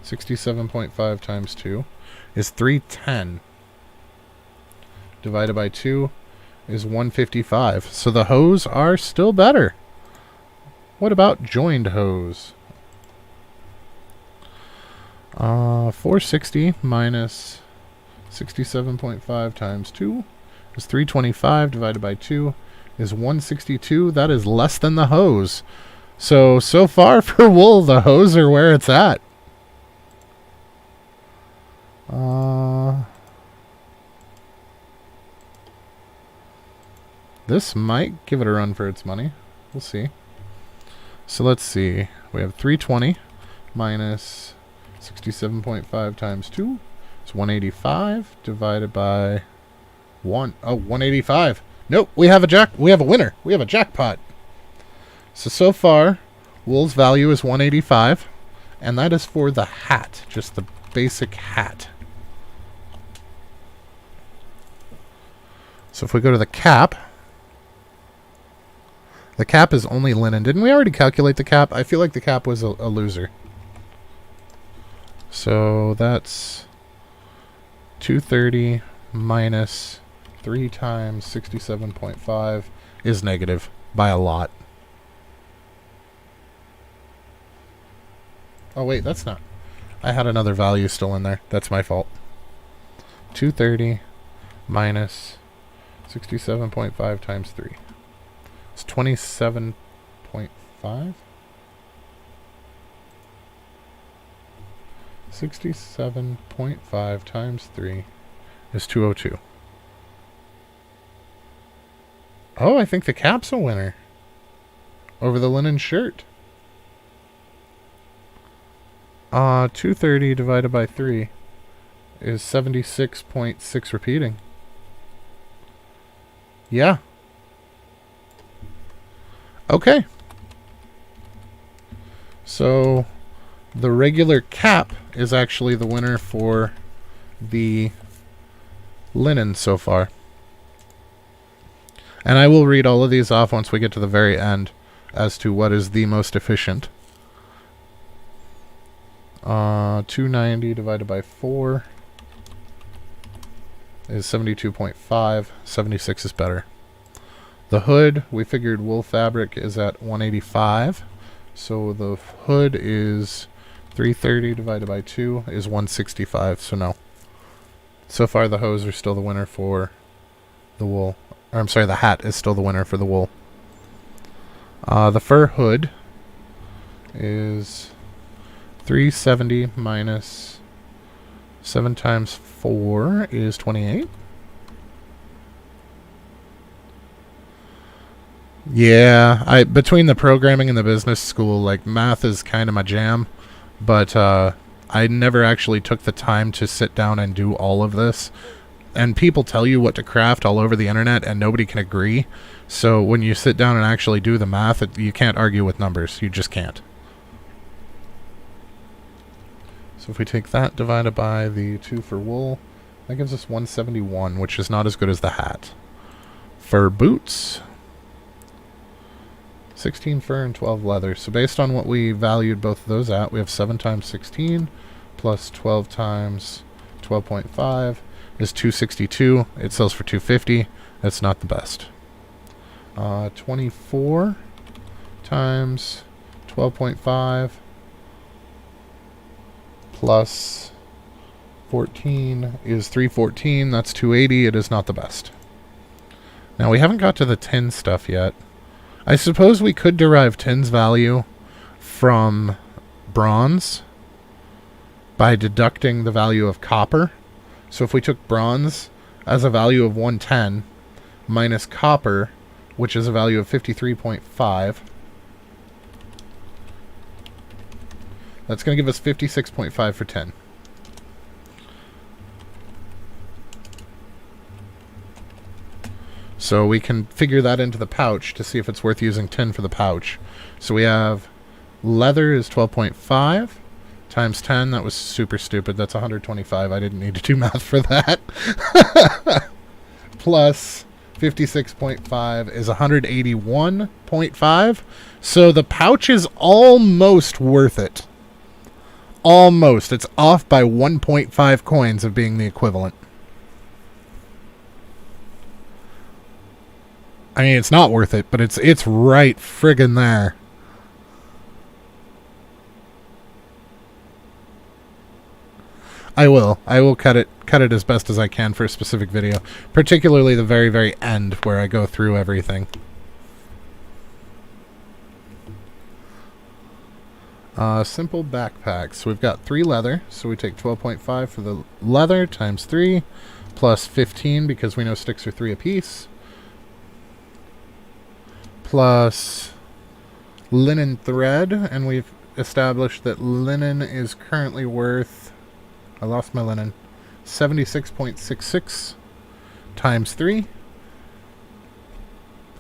67.5 times 2 is 310. Divided by 2 is 155. So the hose are still better. What about joined hose? 460 minus 67.5 times 2 is 325. Divided by 2 is 162. That is less than the hose. So far for wool, the hose are where it's at. This might give it a run for its money. We'll see. So let's see. We have 320 minus 67.5 times 2. It's 185 divided by 1. Oh, 185. Nope, we have a winner. We have a jackpot. So far, wool's value is 185, and that is for the hat, just the basic hat. So if we go to the cap is only linen. Didn't we already calculate the cap? I feel like the cap was a loser. So that's 230 minus 3 times 67.5 is negative by a lot. Oh wait, that's not. I had another value still in there. That's my fault. 230 minus 67.5 times 3. It's 27.5? 67.5 times 3 is 202. Oh, I think the cap's a winner. Over the linen shirt. 230 divided by 3 is 76.6 repeating. Yeah. Okay. So the regular cap is actually the winner for the linen so far. And I will read all of these off once we get to the very end as to what is the most efficient. 290 divided by 4 is 72.5. 76 is better. The hood, we figured wool fabric is at 185. So the hood is 330 divided by 2 is 165. So no. So far the hose are still the winner for the wool. Or I'm sorry, the hat is still the winner for the wool. The fur hood is 370 minus 7 times 4 is 28. Yeah, between the programming and the business school, like math is kind of my jam, but I never actually took the time to sit down and do all of this. And people tell you what to craft all over the internet, and nobody can agree. So when you sit down and actually do the math, you can't argue with numbers. You just can't. So if we take that divided by the 2 for wool, that gives us 171, which is not as good as the hat. For boots, 16 fur and 12 leather. So based on what we valued both of those at, we have 7 times 16 plus 12 times 12.5 is 262. It sells for 250. That's not the best. 24 times 12.5 plus 14 is 314. That's 280. It is not the best. Now we haven't got to the tin stuff yet. I suppose we could derive tin's value from bronze by deducting the value of copper. So if we took bronze as a value of 110 minus copper, which is a value of 53.5, that's going to give us 56.5 for tin. So we can figure that into the pouch to see if it's worth using tin for the pouch. So we have leather is 12.5 times 10. That was super stupid. That's 125. I didn't need to do math for that. Plus 56.5 is 181.5. So the pouch is almost worth it. Almost. It's off by 1.5 coins of being the equivalent. I mean, it's not worth it, but it's right friggin' there. I will cut it as best as I can for a specific video, particularly the very, very end where I go through everything. Simple backpacks. So we've got 3 leather, so we take 12.5 for the leather times 3 plus 15 because we know sticks are 3 apiece. Plus linen thread, and we've established that linen is currently worth, I lost my linen, 76.66 times 3.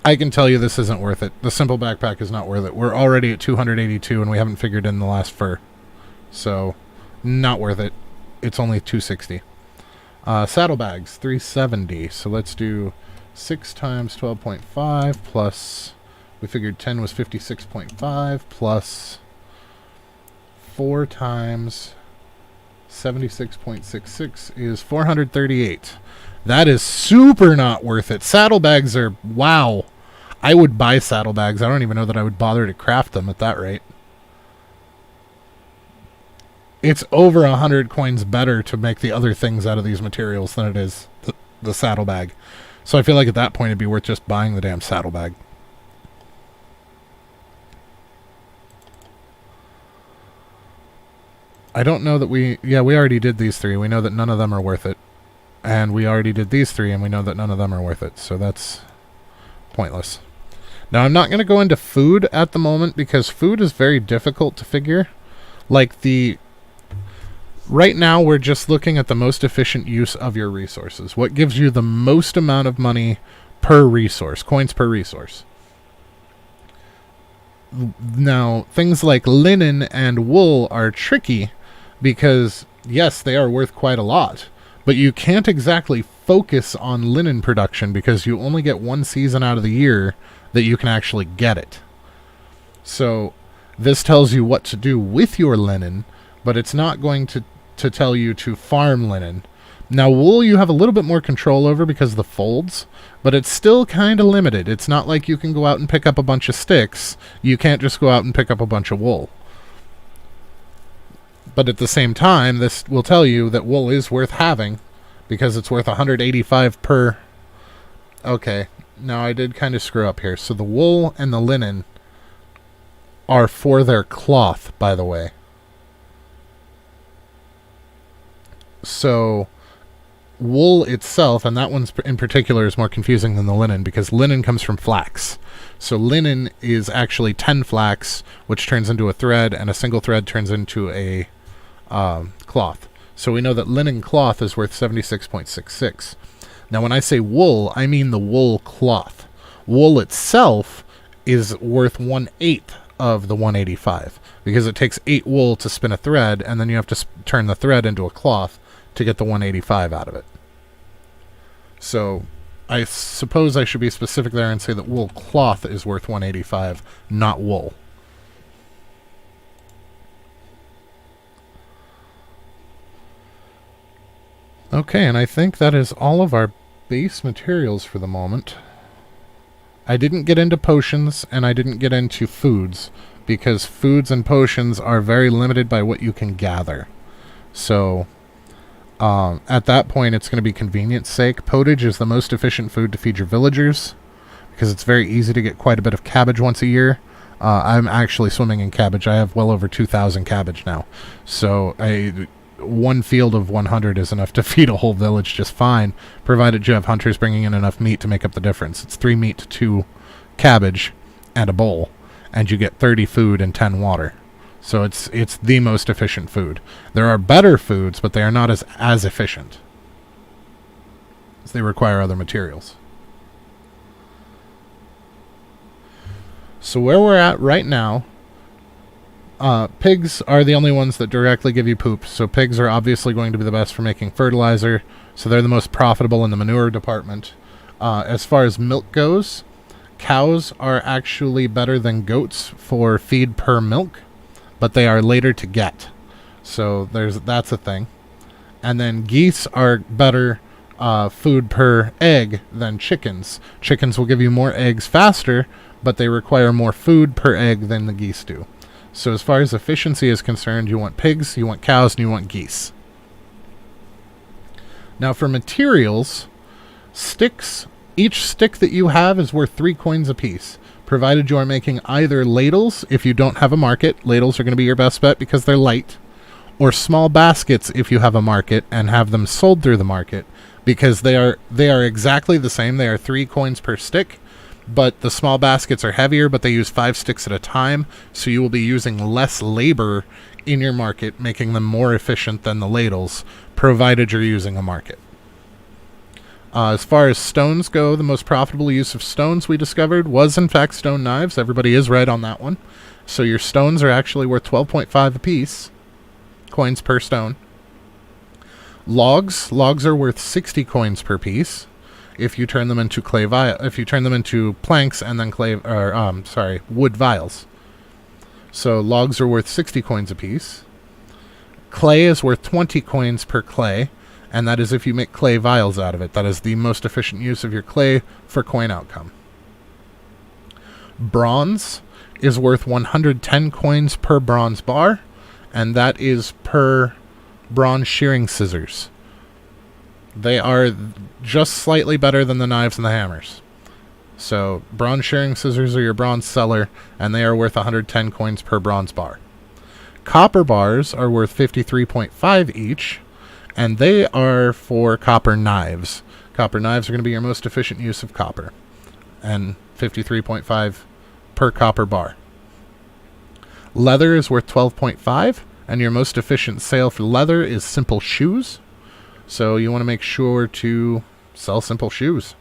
I can tell you this isn't worth it. The simple backpack is not worth it. We're already at 282 and we haven't figured in the last fur. So, not worth it. It's only 260. Saddlebags, 370. So let's do 6 times 12.5 plus... We figured 10 was 56.5 plus 4 times 76.66 is 438. That is super not worth it. Saddlebags are, wow. I would buy saddlebags. I don't even know that I would bother to craft them at that rate. It's over 100 coins better to make the other things out of these materials than it is the saddlebag. So I feel like at that point it'd be worth just buying the damn saddlebag. I don't know that we already did these three. We know that none of them are worth it. And we already did these three, and we know that none of them are worth it. So that's pointless. Now, I'm not going to go into food at the moment, because food is very difficult to figure. Like, right now, we're just looking at the most efficient use of your resources. What gives you the most amount of money per resource, coins per resource. Now, things like linen and wool are tricky, because, yes, they are worth quite a lot. But you can't exactly focus on linen production because you only get one season out of the year that you can actually get it. So this tells you what to do with your linen, but it's not going to tell you to farm linen. Now, wool you have a little bit more control over because of the folds, but it's still kind of limited. It's not like you can go out and pick up a bunch of sticks. You can't just go out and pick up a bunch of wool. But at the same time, this will tell you that wool is worth having because it's worth 185 per... Okay, now I did kind of screw up here. So the wool and the linen are for their cloth, by the way. So wool itself, and that one's in particular is more confusing than the linen because linen comes from flax. So linen is actually 10 flax, which turns into a thread, and a single thread turns into a cloth. So we know that linen cloth is worth 76.66. Now when I say wool, I mean the wool cloth. Wool itself is worth 1/8 of the 185 because it takes 8 wool to spin a thread, and then you have to turn the thread into a cloth to get the 185 out of it. So I suppose I should be specific there and say that wool cloth is worth 185, not wool. Okay, and I think that is all of our base materials for the moment. I didn't get into potions, and I didn't get into foods, because foods and potions are very limited by what you can gather. So, at that point, it's going to be convenience sake. Potage is the most efficient food to feed your villagers, because it's very easy to get quite a bit of cabbage once a year. I'm actually swimming in cabbage. I have well over 2,000 cabbage now. So, one field of 100 is enough to feed a whole village just fine, provided you have hunters bringing in enough meat to make up the difference. It's 3 meat to 2 cabbage and a bowl, and you get 30 food and 10 water. So it's the most efficient food. There are better foods, but they are not as efficient. They require other materials. So where we're at right now, pigs are the only ones that directly give you poop. So pigs are obviously going to be the best for making fertilizer. So they're the most profitable in the manure department. As far as milk goes, cows are actually better than goats for feed per milk, but they are later to get. So that's a thing. And then geese are better food per egg than chickens. Chickens will give you more eggs faster, but they require more food per egg than the geese do. So as far as efficiency is concerned, you want pigs, you want cows, and you want geese. Now for materials, sticks, each stick that you have is worth 3 coins apiece, provided you are making either ladles if you don't have a market. Ladles are going to be your best bet because they're light. Or small baskets if you have a market and have them sold through the market, because they are exactly the same. They are 3 coins per stick. But the small baskets are heavier, but they use 5 sticks at a time, so you will be using less labor in your market, making them more efficient than the ladles, provided you're using a market. As far as stones go, the most profitable use of stones we discovered was, in fact, stone knives. Everybody is right on that one. So your stones are actually worth 12.5 apiece, coins per stone. Logs are worth 60 coins per piece. If you turn them into if you turn them into planks and then wood vials. So logs are worth 60 coins apiece. Clay is worth 20 coins per clay, and that is if you make clay vials out of it. That is the most efficient use of your clay for coin outcome. Bronze is worth 110 coins per bronze bar, and that is per bronze shearing scissors. They are just slightly better than the knives and the hammers. So bronze shearing scissors are your bronze seller, and they are worth 110 coins per bronze bar. Copper bars are worth 53.5 each, and they are for copper knives. Copper knives are going to be your most efficient use of copper, and 53.5 per copper bar. Leather is worth 12.5, and your most efficient sale for leather is simple shoes. So you want to make sure to sell simple shoes.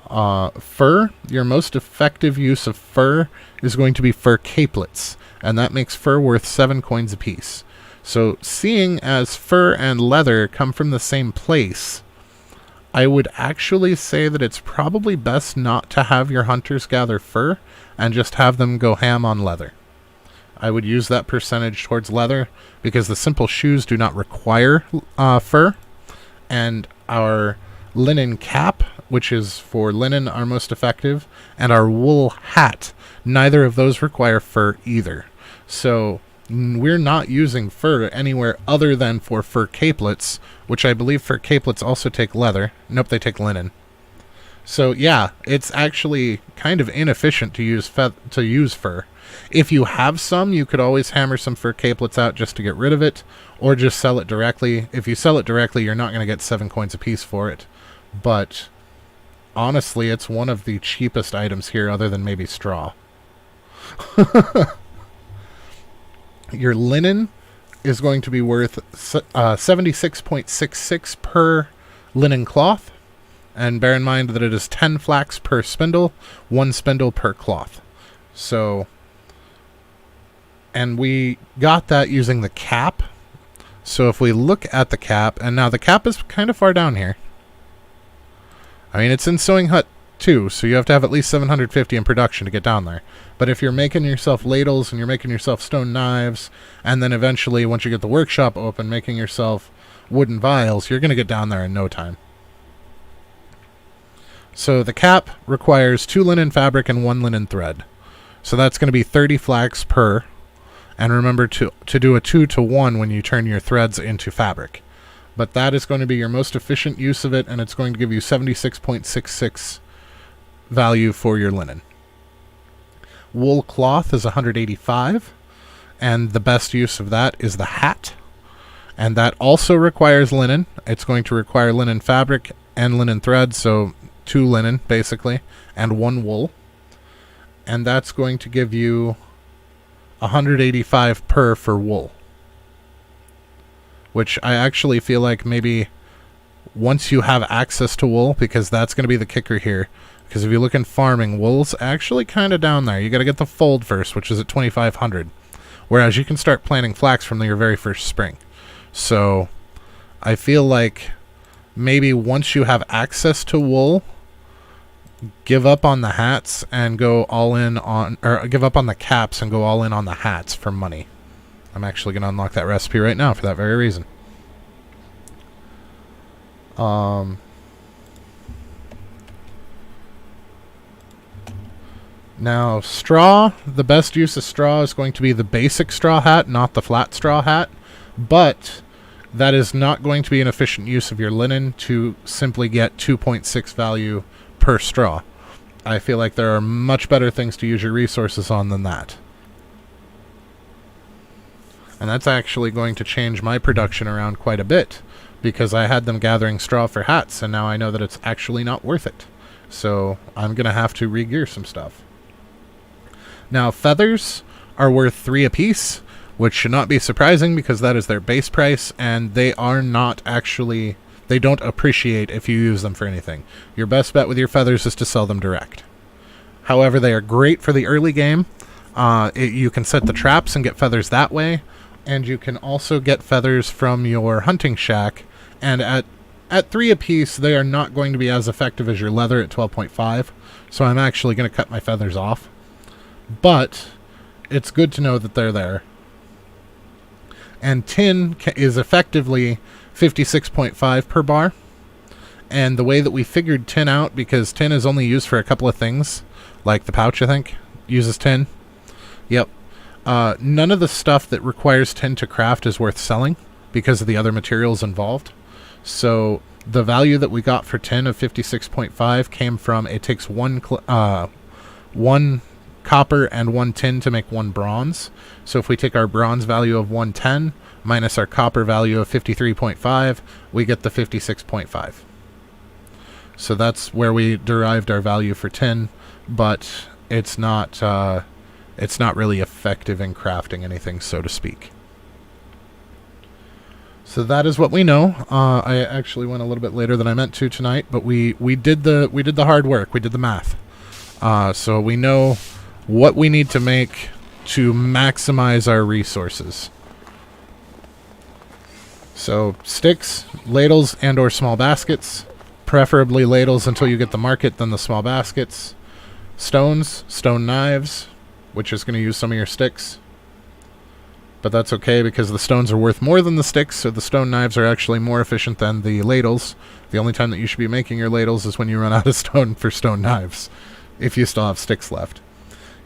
Fur, your most effective use of fur is going to be fur capelets, and that makes fur worth 7 coins apiece. So seeing as fur and leather come from the same place, I would actually say that it's probably best not to have your hunters gather fur and just have them go ham on leather. I would use that percentage towards leather because the simple shoes do not require fur, and our linen cap, which is for linen, are most effective, and our wool hat, neither of those require fur either. So we're not using fur anywhere other than for fur capelets, which I believe fur capelets also take leather. Nope, they take linen. So yeah, it's actually kind of inefficient to use fur. If you have some, you could always hammer some fur capelets out just to get rid of it, or just sell it directly. If you sell it directly, you're not going to get 7 coins apiece for it. But honestly, it's one of the cheapest items here other than maybe straw. Your linen is going to be worth 76.66 per linen cloth. And bear in mind that it is 10 flax per spindle, 1 spindle per cloth. So, and we got that using the cap. So if we look at the cap, and now the cap is kind of far down here. I mean, it's in Sewing Hut 2, so you have to have at least 750 in production to get down there. But if you're making yourself ladles and you're making yourself stone knives, and then eventually, once you get the workshop open, making yourself wooden vials, you're going to get down there in no time. So the cap requires 2 linen fabric and 1 linen thread. So that's going to be 30 flax per. And remember to do a 2-to-1 when you turn your threads into fabric. But that is going to be your most efficient use of it, and it's going to give you 76.66 value for your linen. Wool cloth is 185, and the best use of that is the hat. And that also requires linen. It's going to require linen fabric and linen thread, so 2 linen, basically, and 1 wool. And that's going to give you 185 per for wool. Which I actually feel like maybe once you have access to wool, because that's going to be the kicker here. Because if you look in farming, wool's actually kind of down there. You got to get the fold first, which is at 2,500. Whereas you can start planting flax from your very first spring. So I feel like maybe once you have access to wool, give up on the hats and go all in on, or give up on the caps and go all in on the hats for money. I'm actually going to unlock that recipe right now for that very reason. Now, straw, the best use of straw is going to be the basic straw hat, not the flat straw hat. But that is not going to be an efficient use of your linen to simply get 2.6 value per straw. I feel like there are much better things to use your resources on than that. And that's actually going to change my production around quite a bit, because I had them gathering straw for hats, and now I know that it's actually not worth it. So I'm going to have to re-gear some stuff. Now, feathers are worth 3 apiece, which should not be surprising because that is their base price, and they are not actually, they don't appreciate if you use them for anything. Your best bet with your feathers is to sell them direct. However, they are great for the early game. You can set the traps and get feathers that way. And you can also get feathers from your hunting shack. And at 3 apiece, they are not going to be as effective as your leather at 12.5. So I'm actually going to cut my feathers off. But it's good to know that they're there. And tin is effectively 56.5 per bar. And the way that we figured tin out, because tin is only used for a couple of things, like the pouch, I think, uses tin. Yep. None of the stuff that requires tin to craft is worth selling because of the other materials involved. So the value that we got for tin of 56.5 came from it takes one copper and 1 tin to make 1 bronze. So if we take our bronze value of 110 minus our copper value of 53.5, we get the 56.5. So that's where we derived our value for tin, but it's not really effective in crafting anything, so to speak. So that is what we know. I actually went a little bit later than I meant to tonight, but we did the hard work. We did the math. So we know what we need to make to maximize our resources. So sticks, ladles, and or small baskets. Preferably ladles until you get the market, then the small baskets. Stones, stone knives, which is going to use some of your sticks. But that's okay because the stones are worth more than the sticks, so the stone knives are actually more efficient than the ladles. The only time that you should be making your ladles is when you run out of stone for stone knives, if you still have sticks left.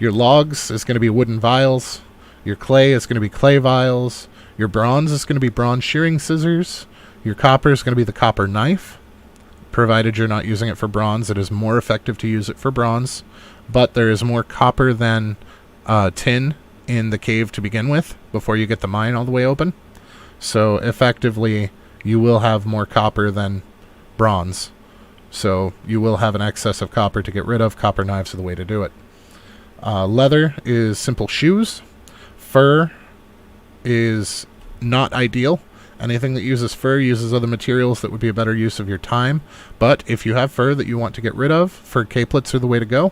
Your logs is going to be wooden vials. Your clay is going to be clay vials. Your bronze is going to be bronze shearing scissors. Your copper is going to be the copper knife. Provided you're not using it for bronze, it is more effective to use it for bronze. But there is more copper than tin in the cave to begin with before you get the mine all the way open. So effectively, you will have more copper than bronze. So you will have an excess of copper to get rid of. Copper knives are the way to do it. Leather is simple shoes. Fur is not ideal. Anything that uses fur uses other materials that would be a better use of your time. But if you have fur that you want to get rid of, fur capelets are the way to go.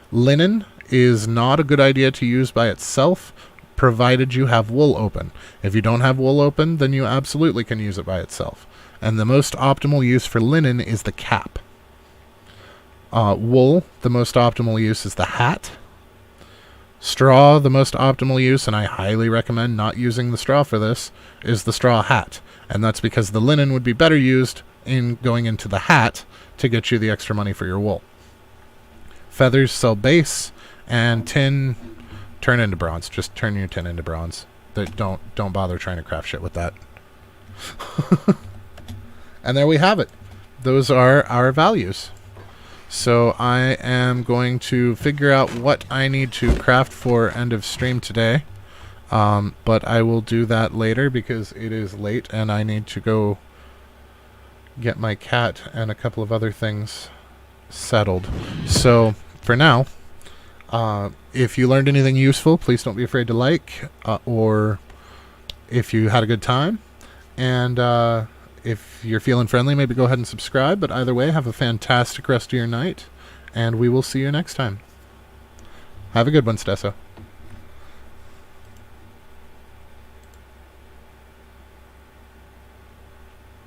Linen is not a good idea to use by itself, provided you have wool open. If you don't have wool open, then you absolutely can use it by itself. And the most optimal use for linen is the cap. Wool, the most optimal use is the hat. Straw, the most optimal use, and I highly recommend not using the straw for this, is the straw hat. And that's because the linen would be better used in going into the hat to get you the extra money for your wool. Feathers sell base, and tin turn into bronze. Just turn your tin into bronze. Don't bother trying to craft shit with that. And there we have it. Those are our values. So I am going to figure out what I need to craft for end of stream today. But I will do that later because it is late and I need to go get my cat and a couple of other things settled. So for now, if you learned anything useful, please don't be afraid to like, or if you had a good time. And if you're feeling friendly, maybe go ahead and subscribe. But either way, have a fantastic rest of your night, and we will see you next time. Have a good one, Stesso.